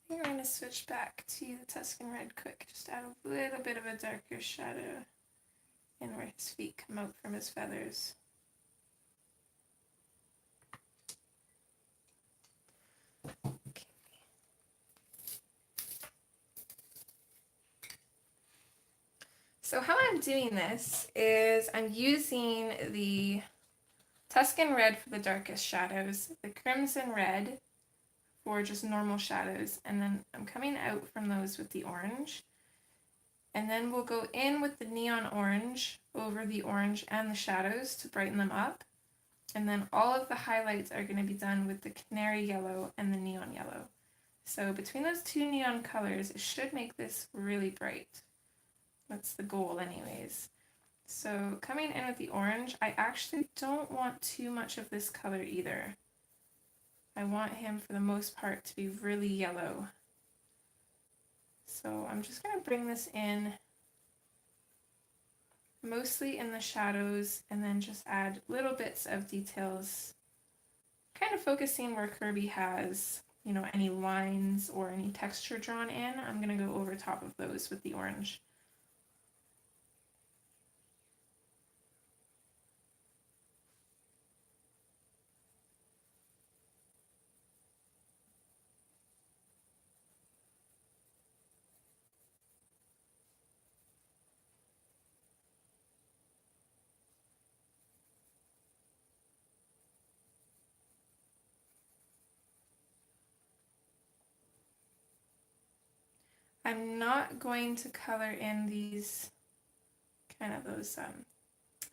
S1: I think I'm going to switch back to the Tuscan Red quick, just add a little bit of a darker shadow in where his feet come out from his feathers. Okay. So how I'm doing this is I'm using the Tuscan Red for the darkest shadows, the Crimson Red for just normal shadows, and then I'm coming out from those with the orange. And then we'll go in with the neon orange over the orange and the shadows to brighten them up. And then all of the highlights are going to be done with the canary yellow and the neon yellow. So between those two neon colors, it should make this really bright. That's the goal anyways. So coming in with the orange, I actually don't want too much of this color either. I want him for the most part to be really yellow. So I'm just going to bring this in mostly in the shadows and then just add little bits of details, kind of focusing where Kerby has, you know, any lines or any texture drawn in. I'm going to go over top of those with the orange. I'm not going to color in these kind of those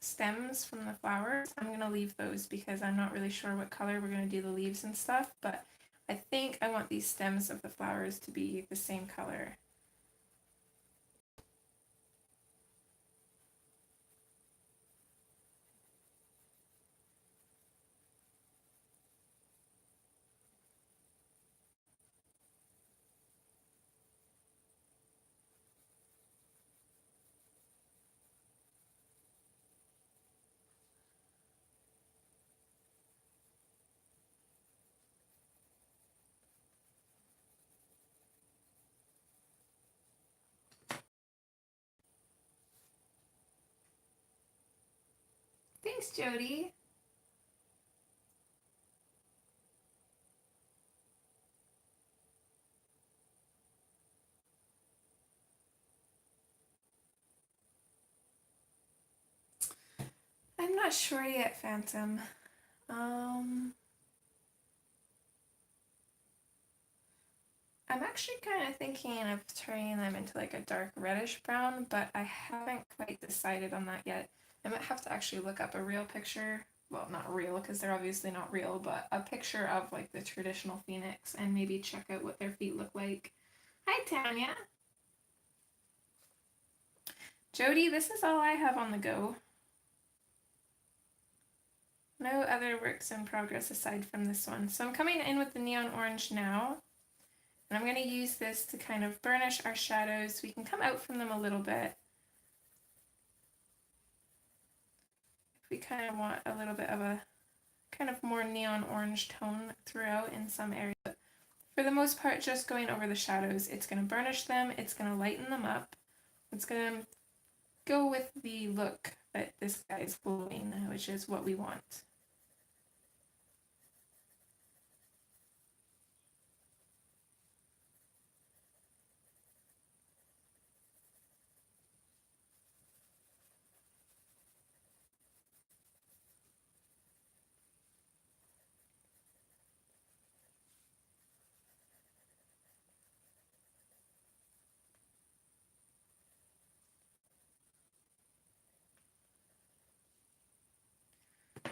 S1: stems from the flowers. I'm going to leave those because I'm not really sure what color we're going to do the leaves and stuff, but I think I want these stems of the flowers to be the same color. Thanks, Jody. I'm not sure yet, Phantom. I'm actually kind of thinking of turning them into like a dark reddish brown, but I haven't quite decided on that yet. I might have to actually look up a real picture. Well, not real because they're obviously not real, but a picture of like the traditional phoenix and maybe check out what their feet look like. Hi, Tanya. Jody, this is all I have on the go. No other works in progress aside from this one. So I'm coming in with the neon orange now. And I'm going to use this to kind of burnish our shadows. We can come out from them a little bit. If we kind of want a little bit of a kind of more neon orange tone throughout in some areas. But for the most part, just going over the shadows, it's going to burnish them, it's going to lighten them up, it's going to go with the look that this guy is glowing, which is what we want.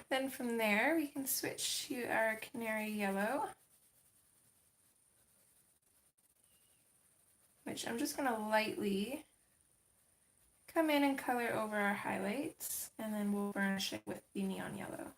S1: Then from there, we can switch to our canary yellow, which I'm just going to lightly come in and color over our highlights, and then we'll burnish it with the neon yellow.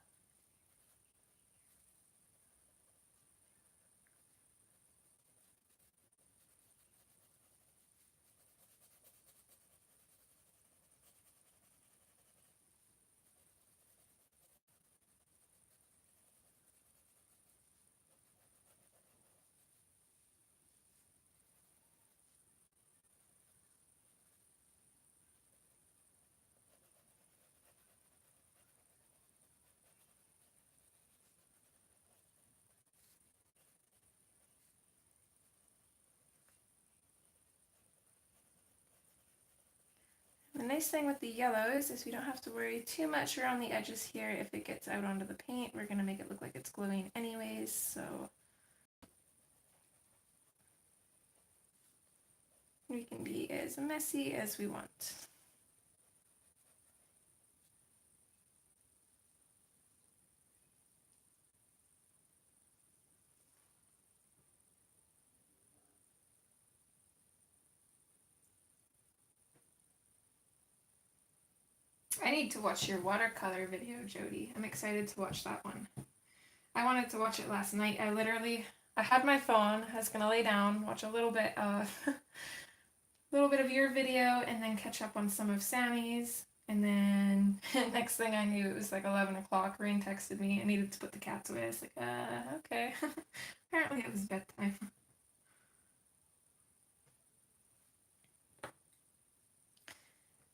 S1: The nice thing with the yellows is we don't have to worry too much around the edges here. If it gets out onto the paint, we're going to make it look like it's glowing anyways, so we can be as messy as we want. I need to watch your watercolor video, Jody. I'm excited to watch that one. I wanted to watch it last night. I had my phone. I was gonna lay down, watch a little bit of your video, and then catch up on some of Sammy's. And then next thing I knew, it was like 11 o'clock. Rain texted me. I needed to put the cats away. I was like, okay. Apparently it was bedtime.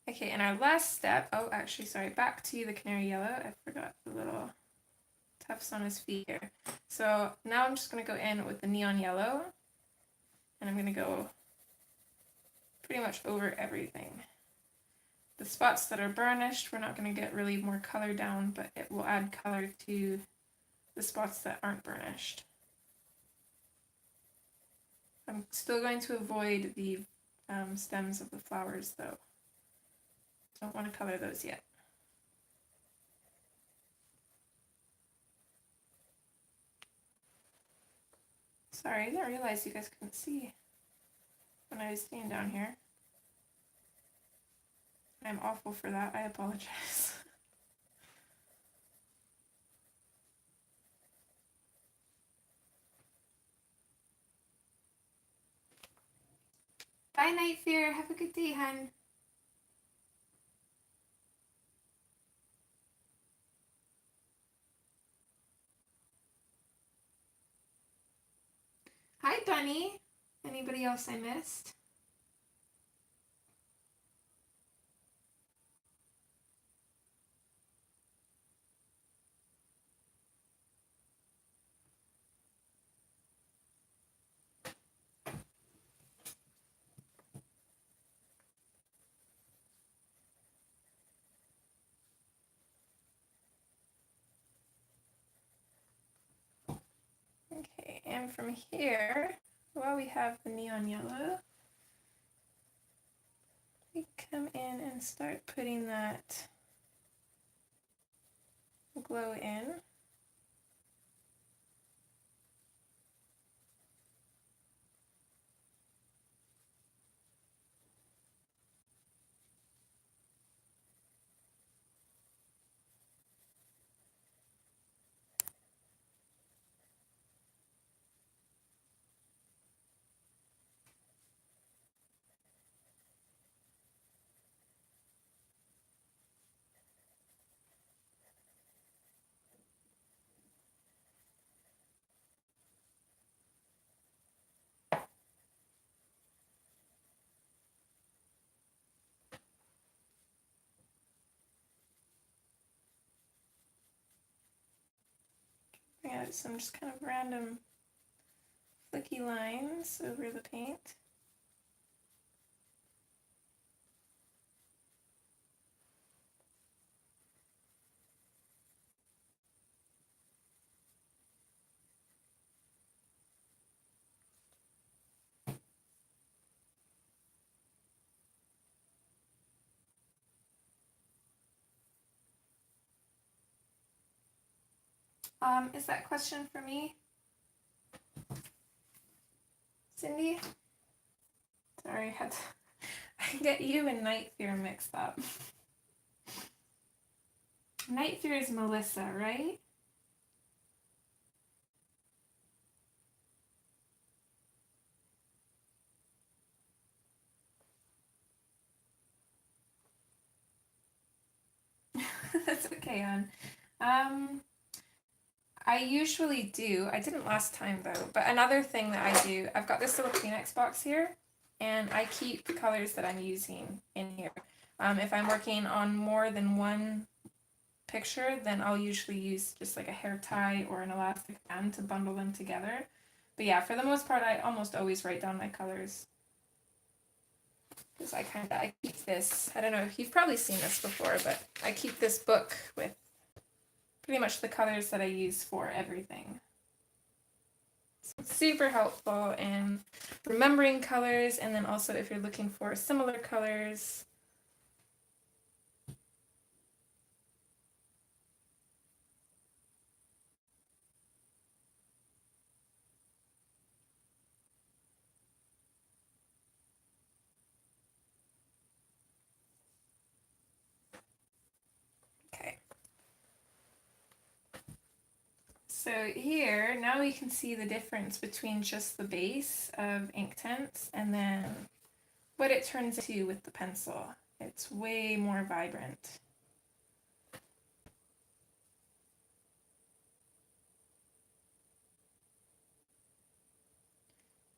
S1: Okay, and our last step, oh, actually, sorry, back to the canary yellow. I forgot the little tufts on his feet here. So now I'm just going to go in with the neon yellow, and I'm going to go pretty much over everything. The spots that are burnished, we're not going to get really more color down, but it will add color to the spots that aren't burnished. I'm still going to avoid the stems of the flowers, though. Don't want to color those yet. Sorry, I didn't realize you guys couldn't see when I was standing down here. I'm awful for that. I apologize. Bye, Night Fear. Have a good day, hun. Hi, Bunny. Anybody else I missed? Okay, and from here, while we have the neon yellow, we come in and start putting that glow in. Bring out some just kind of random flicky lines over the paint. Is that question for me? Cindy? Sorry, I get you and Night Fear mixed up. Night Fear is Melissa, right? That's okay, hon. I usually do. I didn't last time though. But another thing that I do, I've got this little Kleenex box here, and I keep the colors that I'm using in here. If I'm working on more than one picture, then I'll usually use just like a hair tie or an elastic band to bundle them together. But yeah, for the most part, I almost always write down my colors. because I keep this, I don't know if you've probably seen this before, but I keep this book with pretty much the colors that I use for everything. So it's super helpful in remembering colors, and then also if you're looking for similar colors. Okay. So here, now we can see the difference between just the base of Inktense and then what it turns into with the pencil. It's way more vibrant.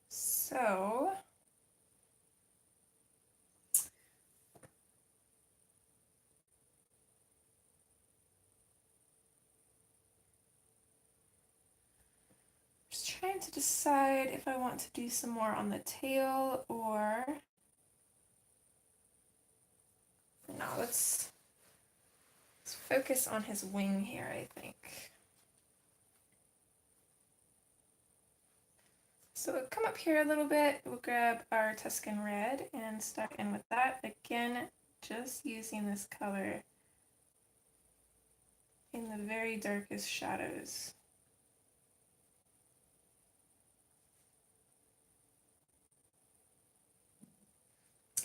S1: So just trying to decide if I want to do some more on the tail or no, let's focus on his wing here, I think. So we'll come up here a little bit, we'll grab our Tuscan Red and start in with that. Again, just using this color in the very darkest shadows.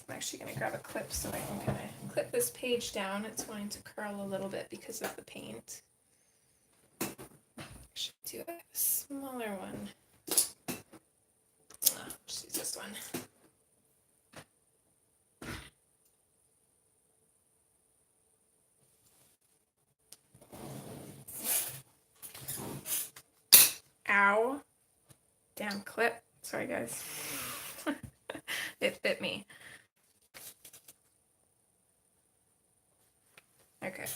S1: I'm actually going to grab a clip so I can kind of clip this page down. It's going to curl a little bit because of the paint. Actually, do a smaller one. Just use this one. Ow. Damn clip. Sorry, guys. It bit me. Okay.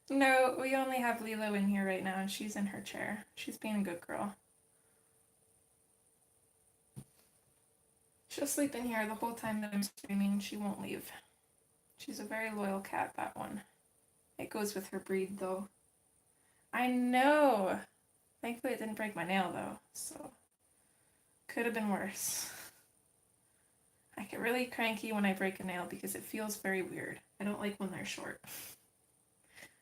S1: No, we only have Lilo in here right now, and she's in her chair. She's being a good girl. She'll sleep in here the whole time that I'm streaming. She won't leave. She's a very loyal cat, that one. It goes with her breed, though. I know! Thankfully it didn't break my nail, though, so... Could have been worse. I get really cranky when I break a nail because it feels very weird. I don't like when they're short.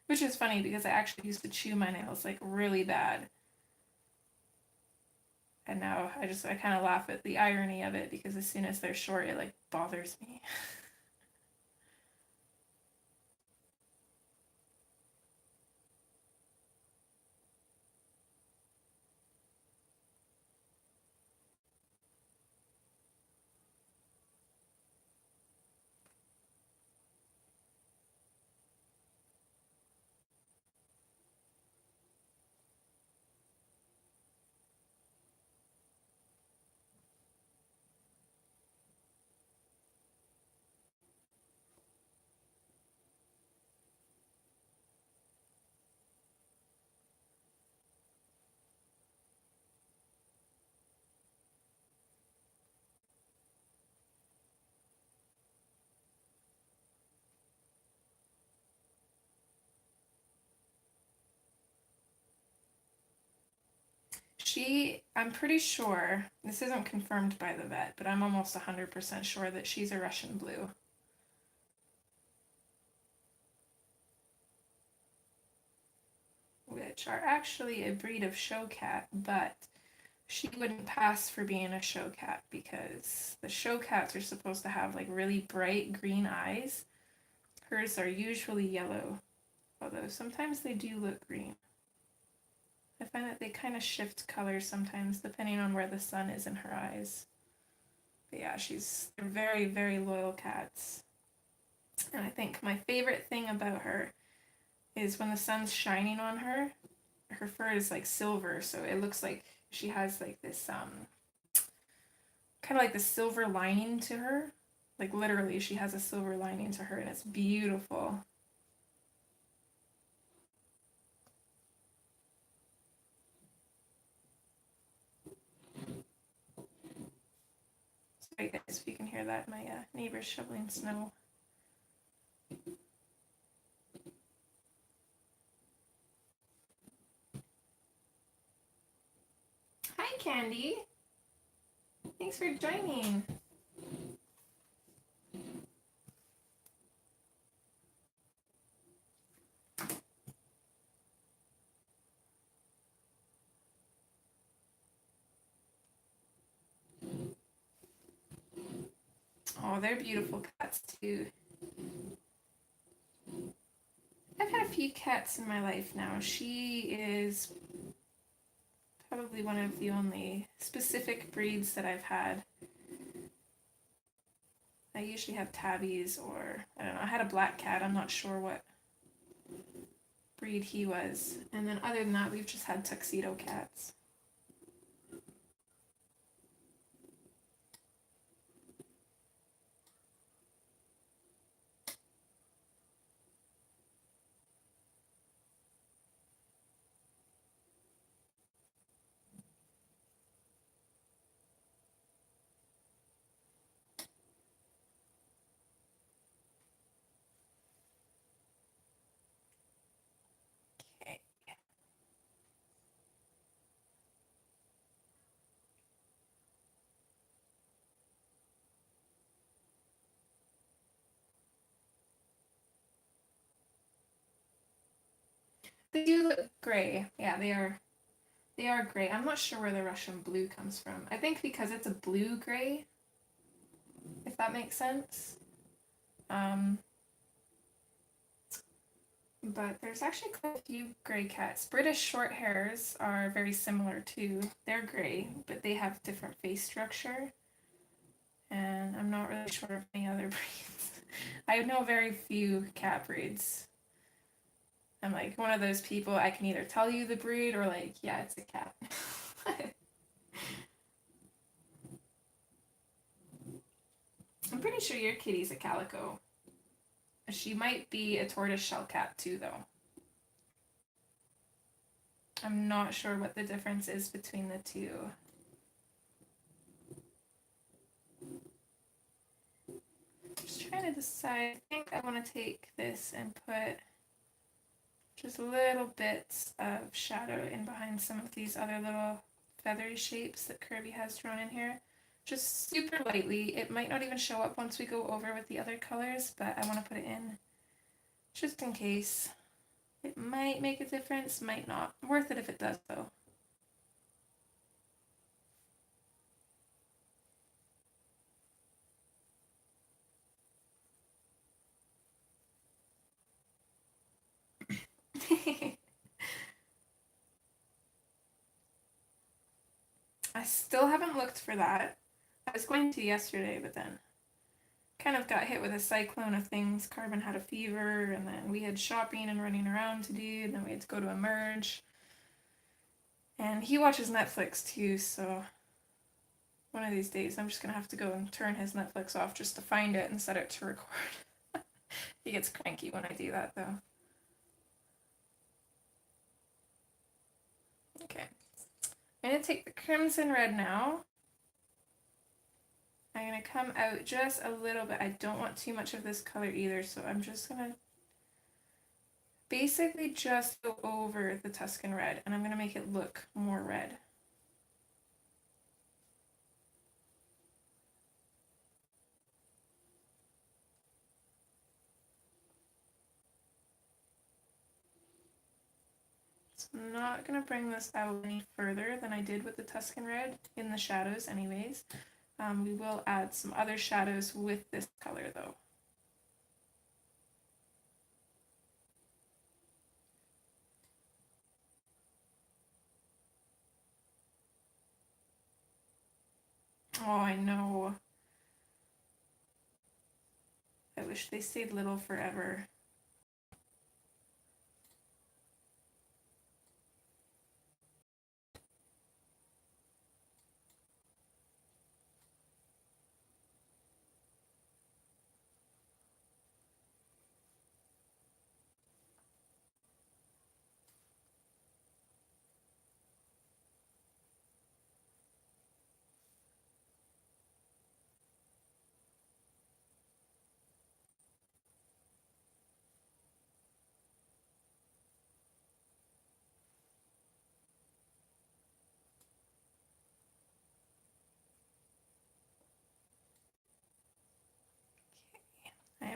S1: Which is funny because I actually used to chew my nails like really bad. And now I kind of laugh at the irony of it because as soon as they're short, it like bothers me. I'm pretty sure, this isn't confirmed by the vet, but I'm almost 100% sure that she's a Russian blue. Which are actually a breed of show cat, but she wouldn't pass for being a show cat because the show cats are supposed to have like really bright green eyes. Hers are usually yellow, although sometimes they do look green. I find that they kind of shift colors sometimes depending on where the sun is in her eyes. But yeah, they're very, very loyal cats. And I think my favorite thing about her is when the sun's shining on her, her fur is like silver, so it looks like she has like this kind of like the silver lining to her. Like literally she has a silver lining to her and it's beautiful. Sorry guys if you can hear that, my neighbor's shoveling snow. Hi Candy! Thanks for joining. Oh, they're beautiful cats too. I've had a few cats in my life now. She is probably one of the only specific breeds that I've had. I usually have tabbies or, I don't know, I had a black cat. I'm not sure what breed he was. And then other than that, we've just had tuxedo cats. Okay. They do look gray. Yeah, they are. They are gray. I'm not sure where the Russian blue comes from. I think because it's a blue gray, if that makes sense. But there's actually quite a few gray cats. British short hairs are very similar too. They're gray, but they have different face structure. And I'm not really sure of any other breeds. I know very few cat breeds. I'm like one of those people, I can either tell you the breed or like, yeah, it's a cat. I'm pretty sure your kitty's a calico. She might be a tortoiseshell cat too, though. I'm not sure what the difference is between the two. Just trying to decide. I think I want to take this and put just little bits of shadow in behind some of these other little feathery shapes that Kerby has drawn in here. Just super lightly. It might not even show up once we go over with the other colors, but I want to put it in just in case. It might make a difference, might not. Worth it if it does, though. I still haven't looked for that. I was going to yesterday, but then kind of got hit with a cyclone of things. Carbon had a fever, and then we had shopping and running around to do, and then we had to go to a merge. And he watches Netflix too, so one of these days I'm just gonna have to go and turn his Netflix off just to find it and set it to record. He gets cranky when I do that, though. Okay. I'm going to take the crimson red now. I'm going to come out just a little bit. I don't want too much of this color either, so I'm just going to basically just go over the Tuscan red, and I'm going to make it look more red. So I'm not going to bring this out any further than I did with the Tuscan red in the shadows anyways. We will add some other shadows with this color though. Oh, I know. I wish they stayed little forever.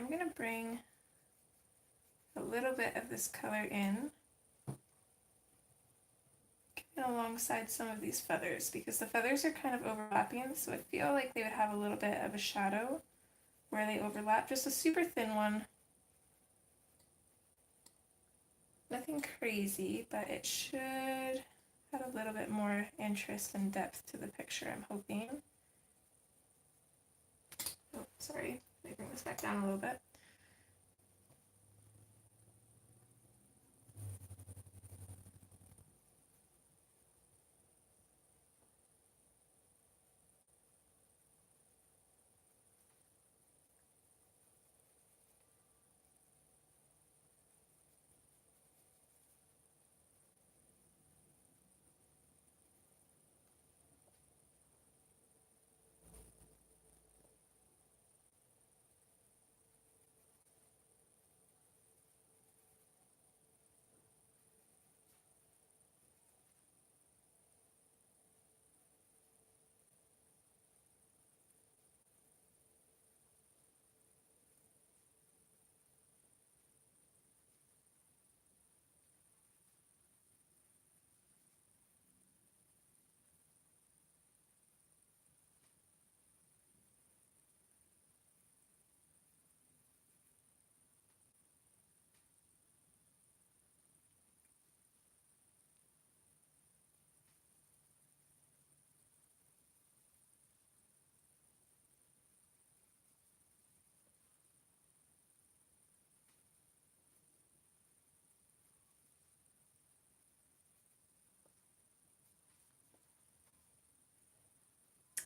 S1: I'm going to bring a little bit of this color in alongside some of these feathers, because the feathers are kind of overlapping, so I feel like they would have a little bit of a shadow where they overlap. Just a super thin one. Nothing crazy, but it should add a little bit more interest and depth to the picture, I'm hoping. Oh, sorry. Let me bring this back down a little bit.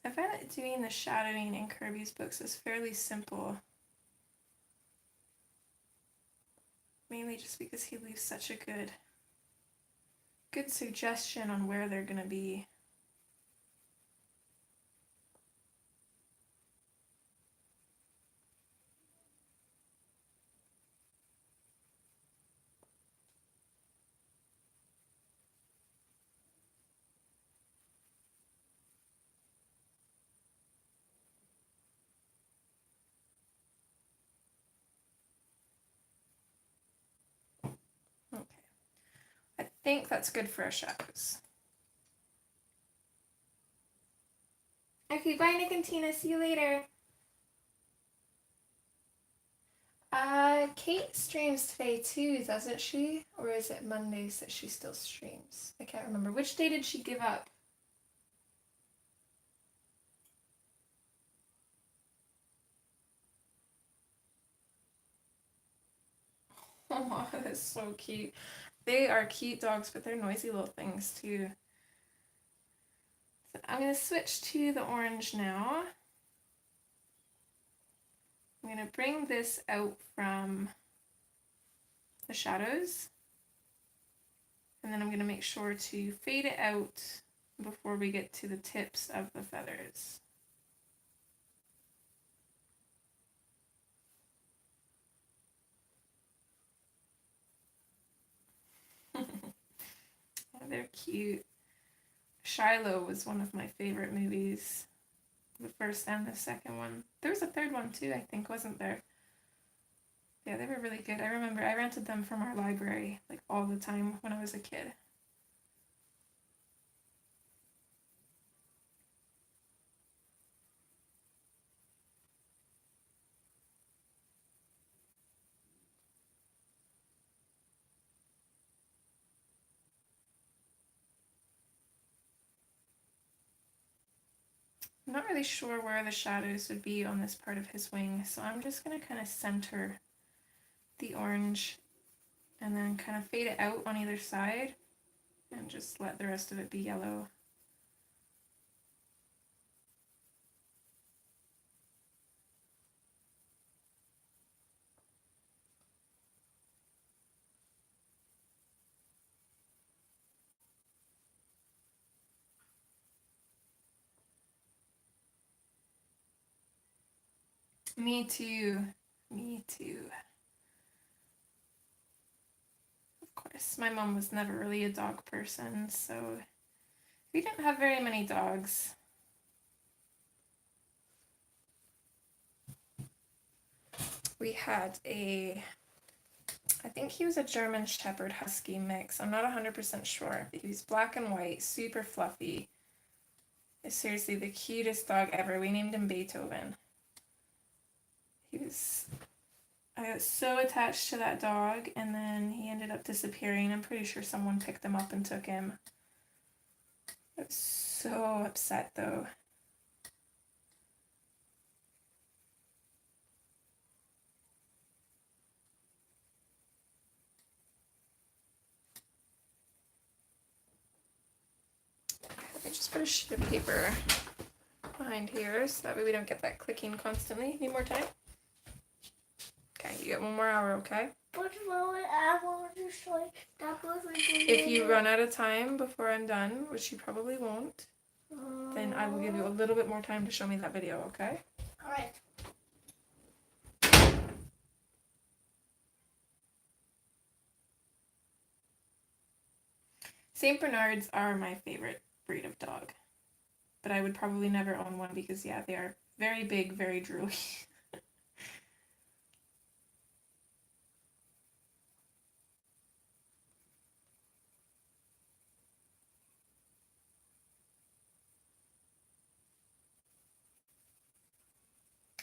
S1: I find that doing the shadowing in Kerby's books is fairly simple. Mainly just because he leaves such a good suggestion on where they're going to be. Okay. I think that's good for our shadows. Okay, bye Nick and Tina, see you later. Kate streams today too, doesn't she? Or is it Mondays that she still streams? I can't remember. Which day did she give up? Oh, that's so cute. They are cute dogs, but they're noisy little things too. So I'm going to switch to the orange now. I'm going to bring this out from the shadows. And then I'm going to make sure to fade it out before we get to the tips of the feathers. They're cute. Shiloh was one of my favorite movies. The first and the second one. There was a third one too, I think, wasn't there? Yeah, they were really good. I remember I rented them from our library like all the time when I was a kid. I'm not really sure where the shadows would be on this part of his wing, so I'm just going to kind of center the orange and then kind of fade it out on either side and just let the rest of it be yellow. Me too. Me too. Of course, my mom was never really a dog person, so we didn't have very many dogs. we had I think he was a German Shepherd Husky mix. I'm not 100% sure. He was black and white, super fluffy. It's seriously the cutest dog ever. We named him Beethoven. I was so attached to that dog, and then he ended up disappearing. I'm pretty sure someone picked him up and took him. I was so upset though. Let me just put a sheet of paper behind here so that way we don't get that clicking constantly. Need more time? Okay, you get 1 more hour, okay?
S2: But I want to show that
S1: If you run out of time before I'm done, which you probably won't, then I will give you a little bit more time to show me that video, okay?
S2: Alright.
S1: St. Bernards are my favorite breed of dog, but I would probably never own one because, yeah, they are very big, very drooly.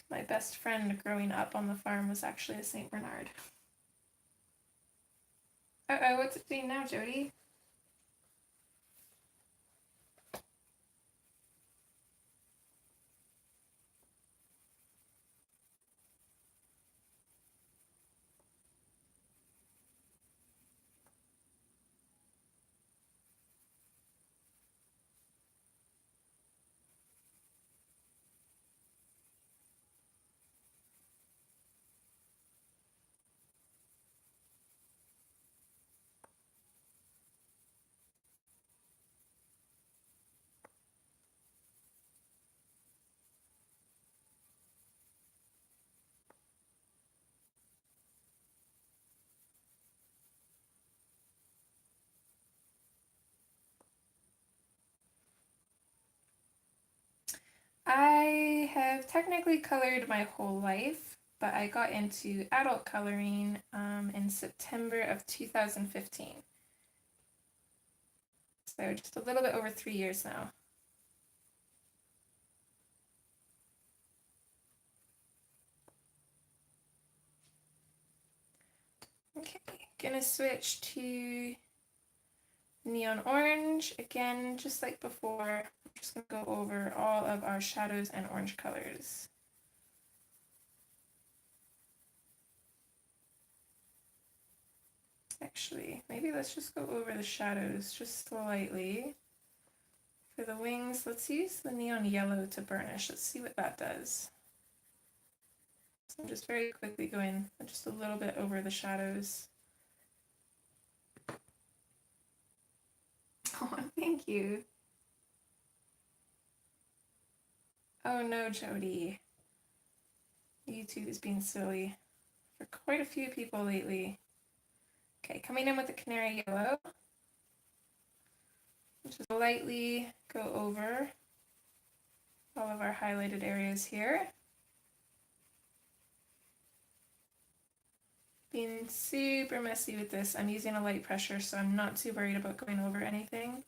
S1: My best friend growing up on the farm was actually a St. Bernard. Uh-oh, what's it doing now, Jody? I have technically colored my whole life, but I got into adult coloring in September of 2015. So just a little bit over 3 years now. Okay, gonna switch to neon orange. Again, just like before, I'm just gonna go over all of our shadows and orange colors. Actually, maybe let's just go over the shadows just slightly. For the wings, let's use the neon yellow to burnish. Let's see what that does. So I'm just very quickly going just a little bit over the shadows. Oh, thank you. Oh no, Jody. YouTube is being silly for quite a few people lately. Okay, coming in with the canary yellow. Just lightly go over all of our highlighted areas here. Being super messy with this. I'm using a light pressure, so I'm not too worried about going over anything.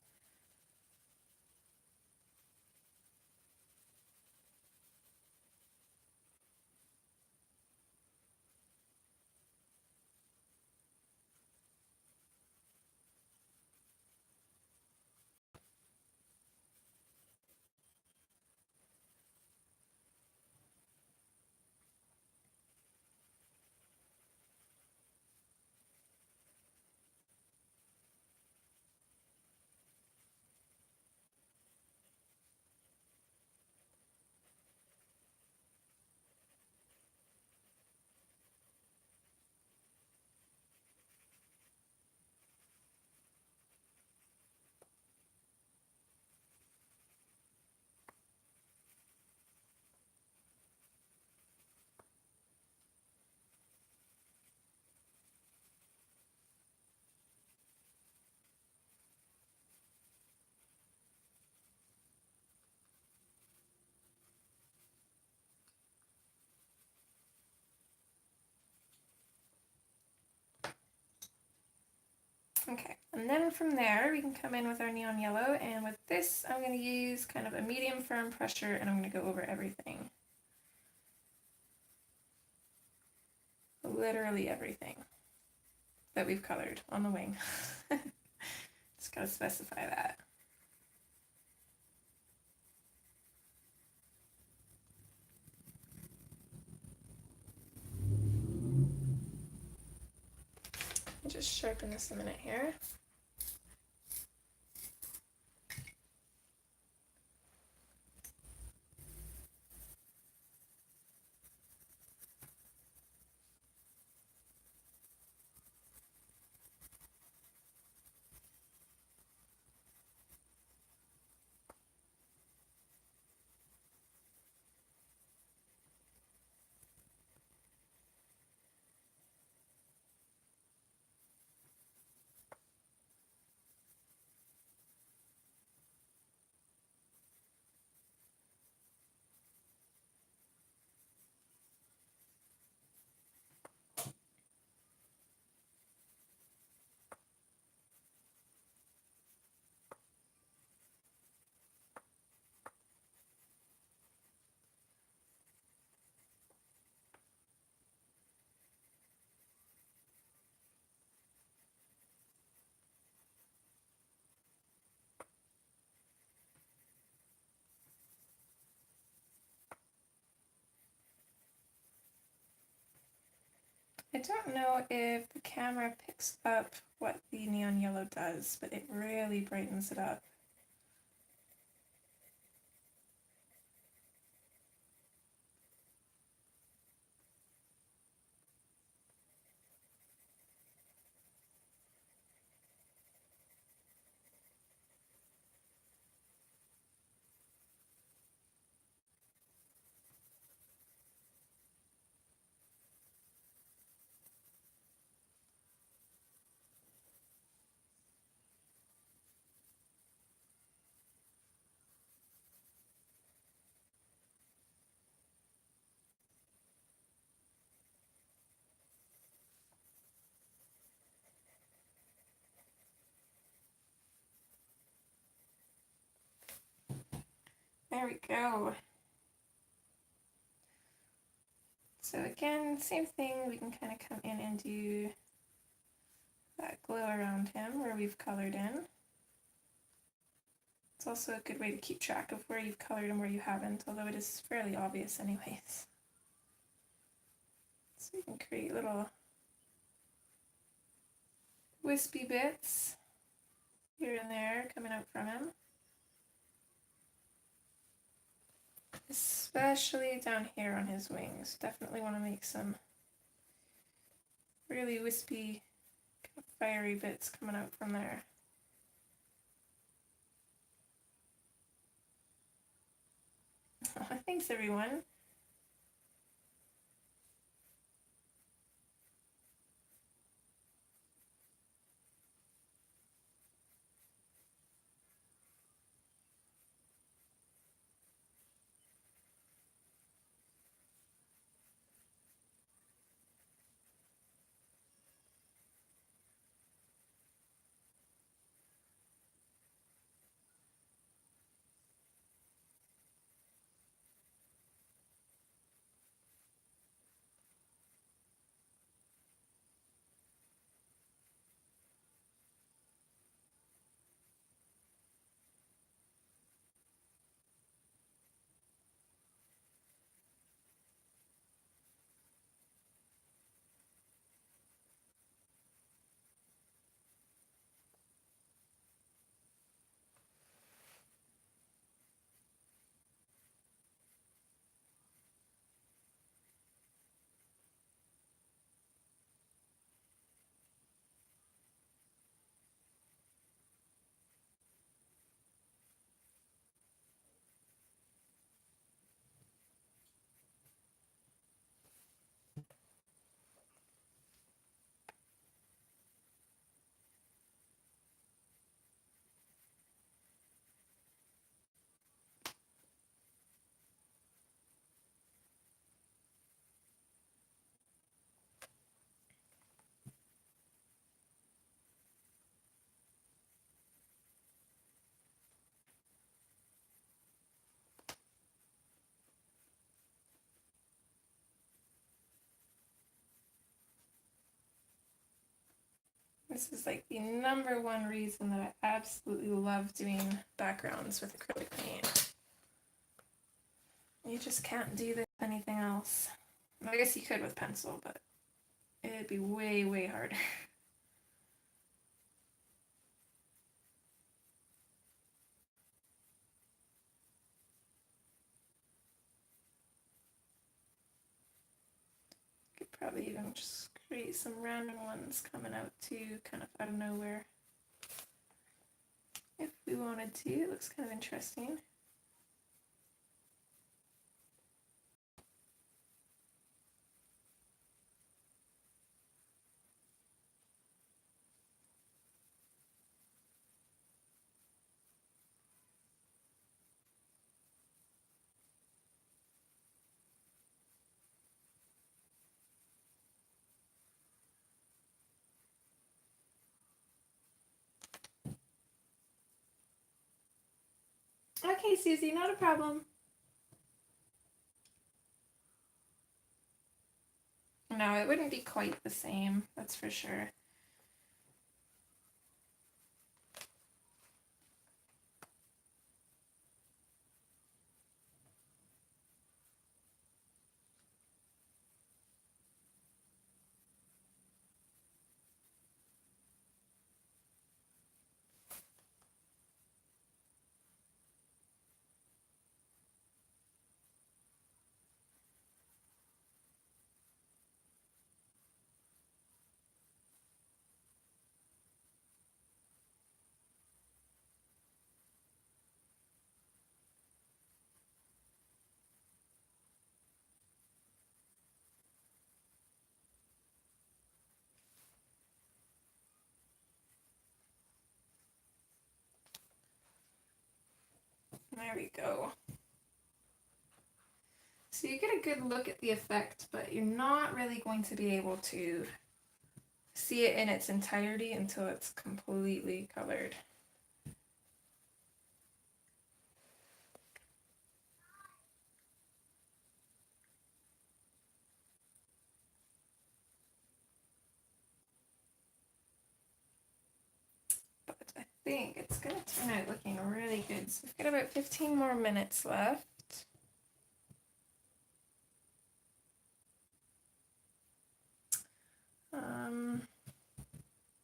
S1: And then from there, we can come in with our neon yellow, and with this, I'm going to use kind of a medium firm pressure, and I'm going to go over everything. Literally everything that we've colored on the wing. Just got to specify that. I'll just sharpen this a minute here. I don't know if the camera picks up what the neon yellow does, but it really brightens it up. There we go. So again, same thing, we can kind of come in and do that glow around him where we've colored in. It's also a good way to keep track of where you've colored and where you haven't, although it is fairly obvious anyways. So you can create little wispy bits here and there coming out from him. Especially down here on his wings. Definitely want to make some really wispy, kind of fiery bits coming out from there. Oh, thanks everyone. This is like the #1 reason that I absolutely love doing backgrounds with acrylic paint. You just can't do this with anything else. I guess you could with pencil, but it'd be way, way harder. Could probably even just create some random ones coming out too, kind of out of nowhere. If we wanted to, it looks kind of interesting. Okay, Susie, not a problem. No, it wouldn't be quite the same, that's for sure. There we go. So you get a good look at the effect, but you're not really going to be able to see it in its entirety until it's completely colored. But I think it's going to turn out looking really good. So we've got about 15 more minutes left. Let's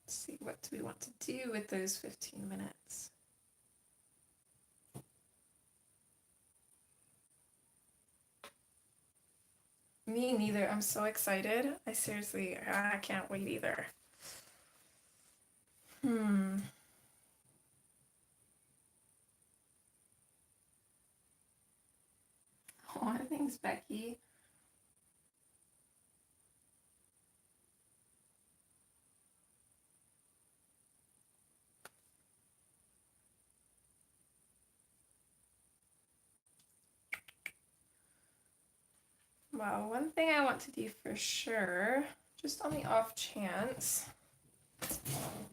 S1: see, what do we want to do with those 15 minutes? Me neither. I'm so excited. I can't wait either. Oh, thanks, Becky. Well, one thing I want to do for sure, just on the off chance,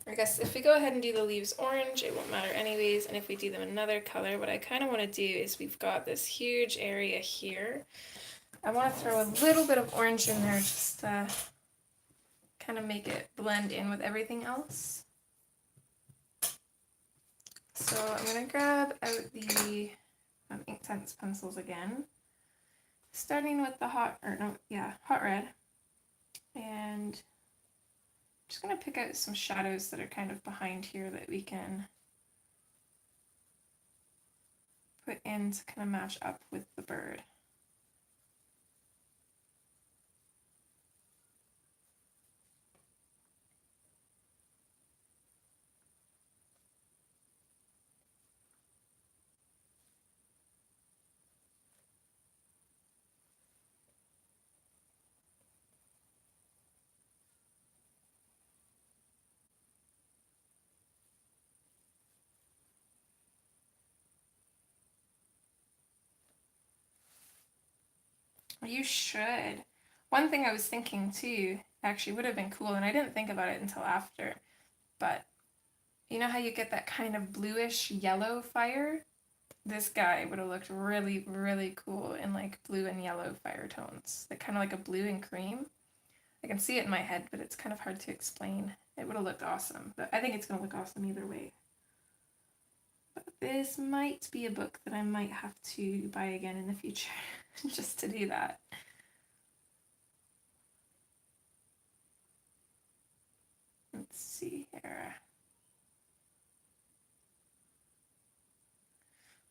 S1: I guess if we go ahead and do the leaves orange, it won't matter anyways, and if we do them another color, what I kind of want to do is we've got this huge area here. I want to throw a little bit of orange in there just to kind of make it blend in with everything else. So I'm going to grab out the Inktense pencils again, starting with the hot red, and I'm just going to pick out some shadows that are kind of behind here that we can put in to kind of match up with the bird. You should. One thing I was thinking too, actually would have been cool, and I didn't think about it until after, but you know how you get that kind of bluish yellow fire? This guy would have looked really, really cool in like blue and yellow fire tones. Like kind of like a blue and cream. I can see it in my head, but it's kind of hard to explain. It would have looked awesome, but I think it's going to look awesome either way. But this might be a book that I might have to buy again in the future, just to do that. Let's see here.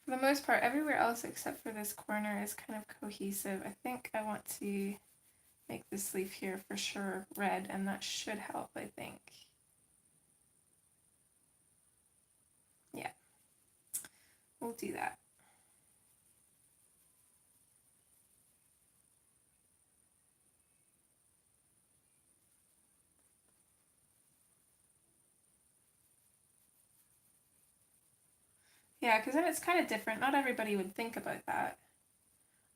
S1: For the most part, everywhere else except for this corner is kind of cohesive. I think I want to make this leaf here for sure red, and that should help, I think. Yeah, we'll do that. Yeah, because then it's kind of different. Not everybody would think about that.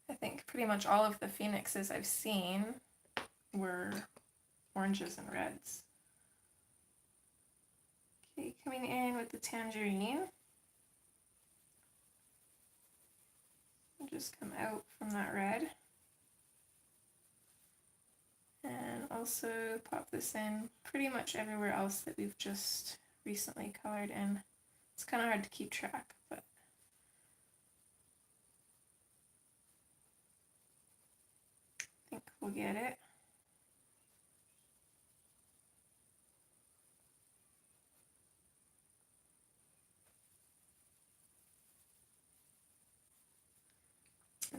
S1: I think pretty much all of the phoenixes I've seen were oranges and reds. Okay, coming in with the tangerine. I'll just come out from that red. And also pop this in pretty much everywhere else that we've just recently colored in. It's kind of hard to keep track, but I think we'll get it.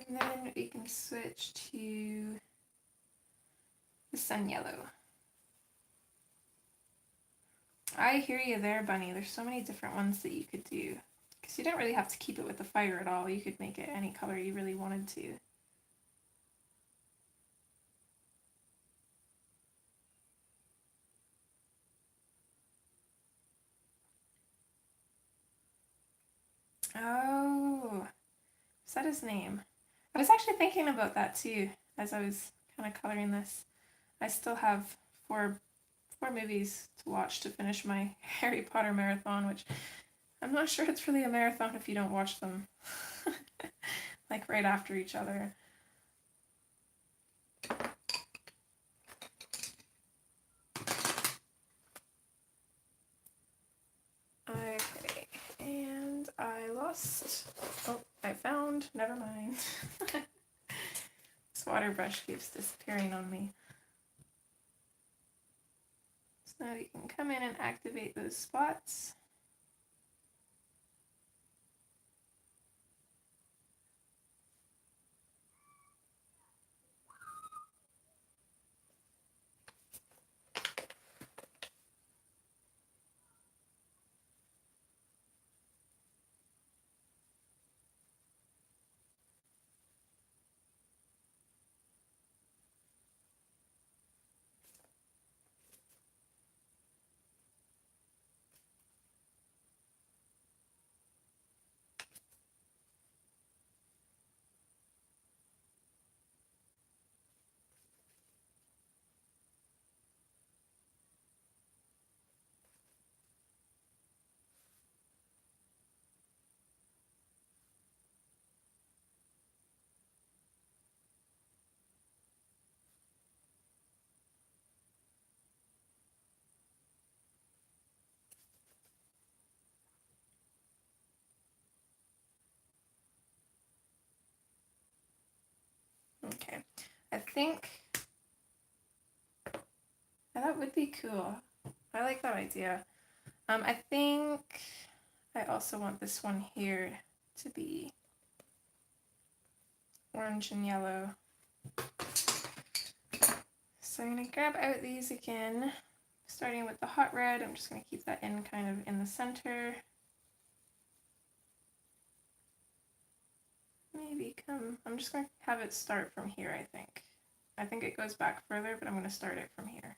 S1: And then we can switch to the sun yellow. I hear you there, Bunny. There's so many different ones that you could do. Because you don't really have to keep it with the fire at all. You could make it any color you really wanted to. Oh, is that his name? I was actually thinking about that too as I was kind of coloring this. I still have four movies to watch to finish my Harry Potter marathon, which I'm not sure it's really a marathon if you don't watch them like right after each other. Okay, and I lost, oh, I found, never mind. This water brush keeps disappearing on me. So now you can come in and activate those spots. Okay, I think that would be cool. I like that idea. I think I also want this one here to be orange and yellow. So I'm going to grab out these again, starting with the hot red. I'm just going to keep that in kind of in the center. Maybe I'm just going to have it start from here, I think. I think it goes back further, but I'm going to start it from here.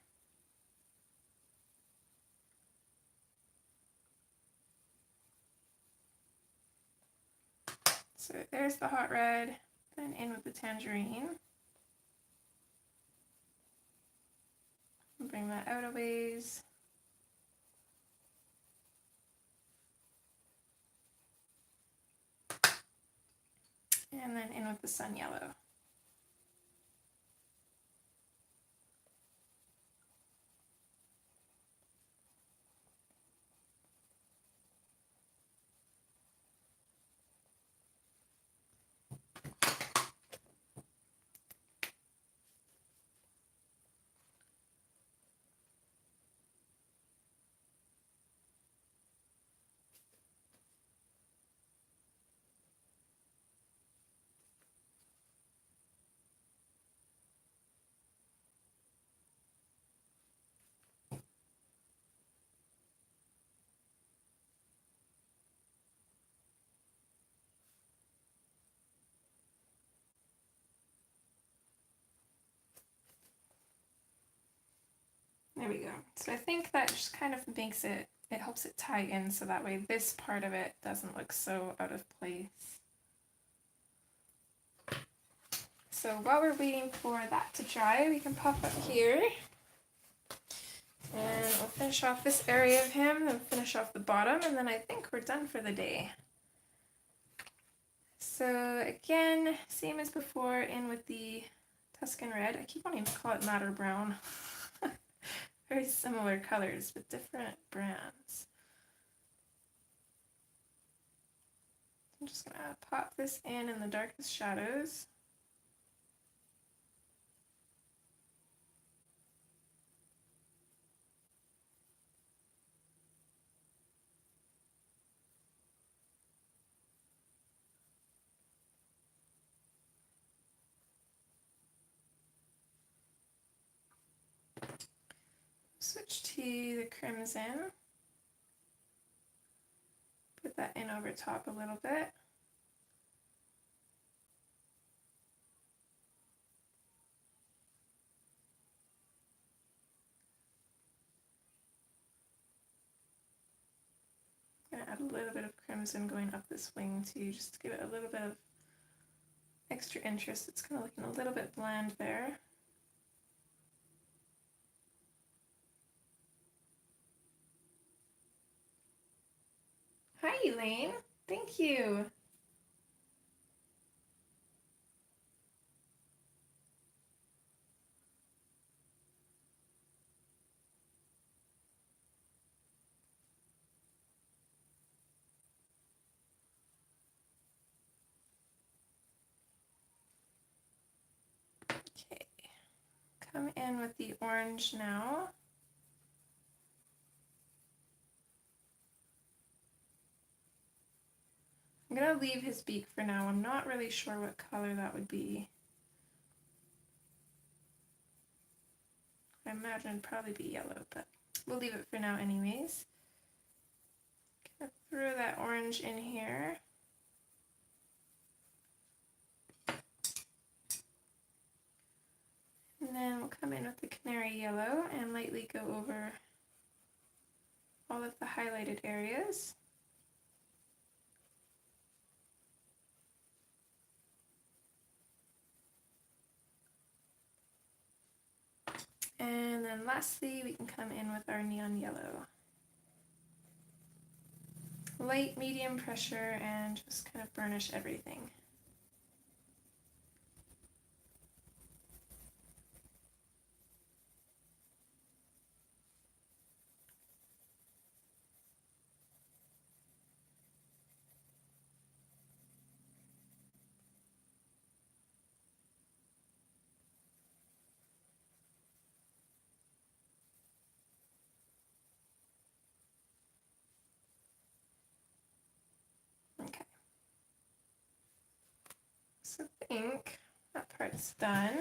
S1: So there's the hot red, then in with the tangerine. Bring that out a ways. And then in with the sun yellow. There we go. So I think that just kind of makes it, it helps it tie in so that way this part of it doesn't look so out of place. So while we're waiting for that to dry, we can pop up here. And we'll finish off this area of him, then finish off the bottom, and then I think we're done for the day. So again, same as before, in with the Tuscan Red. I keep wanting to call it Madder Brown. Very similar colors, but different brands. I'm just gonna pop this in the darkest shadows. Switch to the crimson. Put that in over top a little bit. I'm gonna add a little bit of crimson going up this wing too, just to give it a little bit of extra interest. It's kind of looking a little bit bland there. Hi, Elaine. Thank you. Okay, come in with the orange now. I'm gonna leave his beak for now. I'm not really sure what color that would be. I imagine it'd probably be yellow, but we'll leave it for now anyways. Gonna throw that orange in here. And then we'll come in with the canary yellow and lightly go over all of the highlighted areas. And then lastly, we can come in with our neon yellow. Light, medium pressure, and just kind of burnish everything. Okay. So I think that part's done.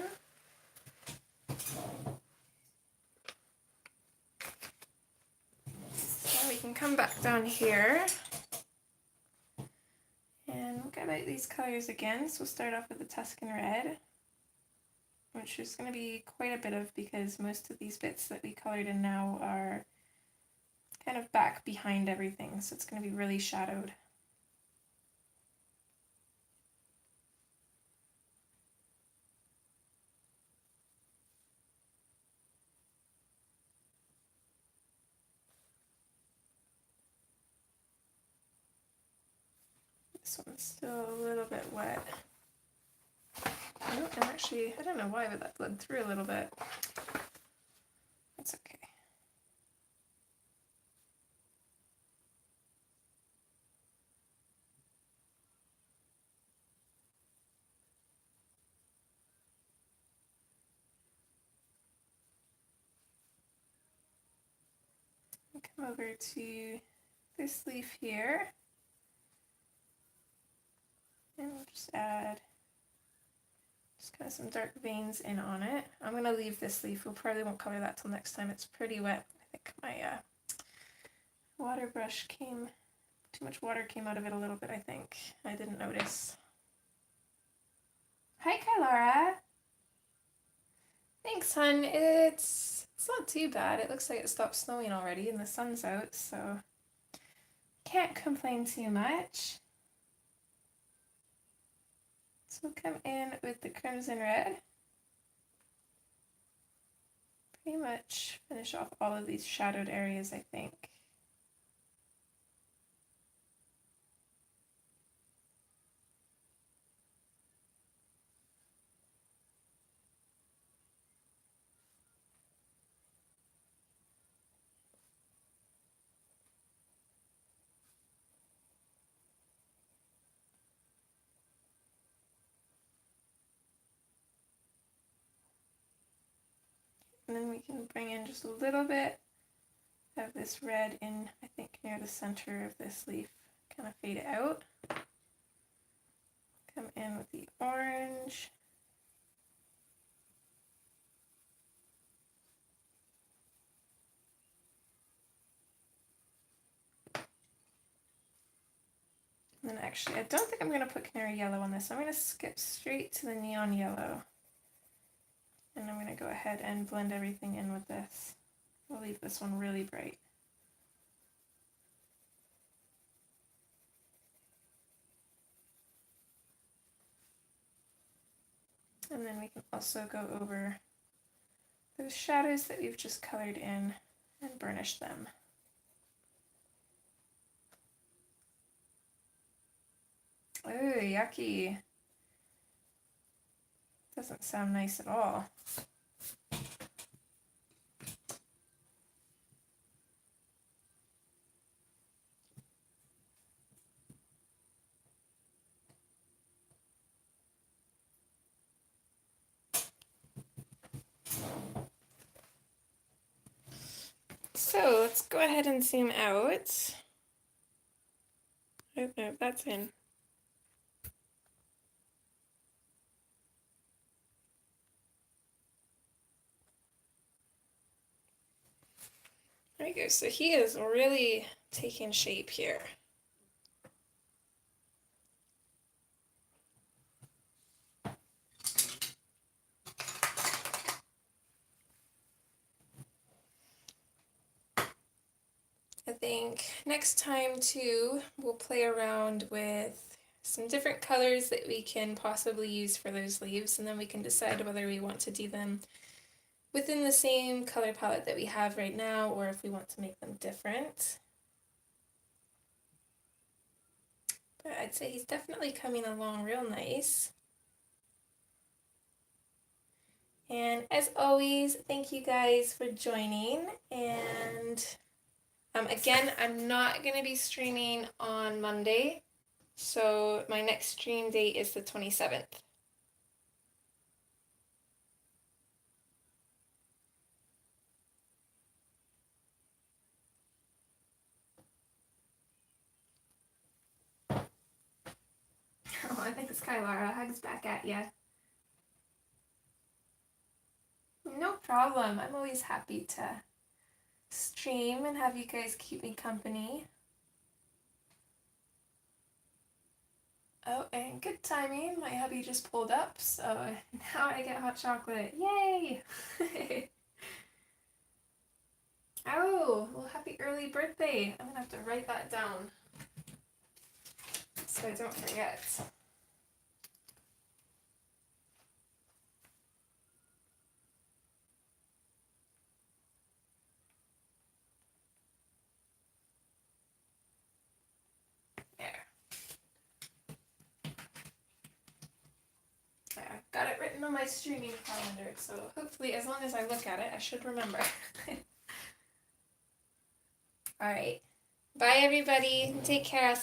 S1: So we can come back down here and look about these colors again. So we'll start off with the Tuscan Red, which is going to be quite a bit of, because most of these bits that we colored in now are kind of back behind everything, so it's going to be really shadowed. This one's still a little bit wet. Oh, and actually, I don't know why, but that bled through a little bit. That's okay. Come over to this leaf here, and we'll just add just kind of some dark veins in on it. I'm going to leave this leaf. We'll probably won't color that till next time. It's pretty wet. I think my water brush too much water came out of it a little bit, I think. I didn't notice. Hi, Kylara. Thanks, hun. It's not too bad. It looks like it stopped snowing already and the sun's out, so can't complain too much. So we'll come in with the crimson red. Pretty much finish off all of these shadowed areas, I think. And then we can bring in just a little bit of this red in, I think, near the center of this leaf. Kind of fade it out. Come in with the orange. And then actually, I don't think I'm going to put canary yellow on this. I'm going to skip straight to the neon yellow. And I'm going to go ahead and blend everything in with this. We'll leave this one really bright. And then we can also go over those shadows that we've just colored in and burnish them. Oh, yucky. Doesn't sound nice at all. So let's go ahead and zoom out. Oh, no, that's in. There we go. So he is really taking shape here. I think next time too, we'll play around with some different colors that we can possibly use for those leaves, and then we can decide whether we want to do them within the same color palette that we have right now, or if we want to make them different. But I'd say he's definitely coming along real nice. And as always, thank you guys for joining. And again, I'm not going to be streaming on Monday, so my next stream date is the 27th. Oh, I think Skylar, hugs back at ya. No problem. I'm always happy to stream and have you guys keep me company. Oh, and good timing. My hubby just pulled up, so now I get hot chocolate. Yay! Oh, well, happy early birthday. I'm gonna have to write that down so I don't forget. There. I've got it written on my streaming calendar, so hopefully as long as I look at it, I should remember. All right. Bye, everybody. Take care.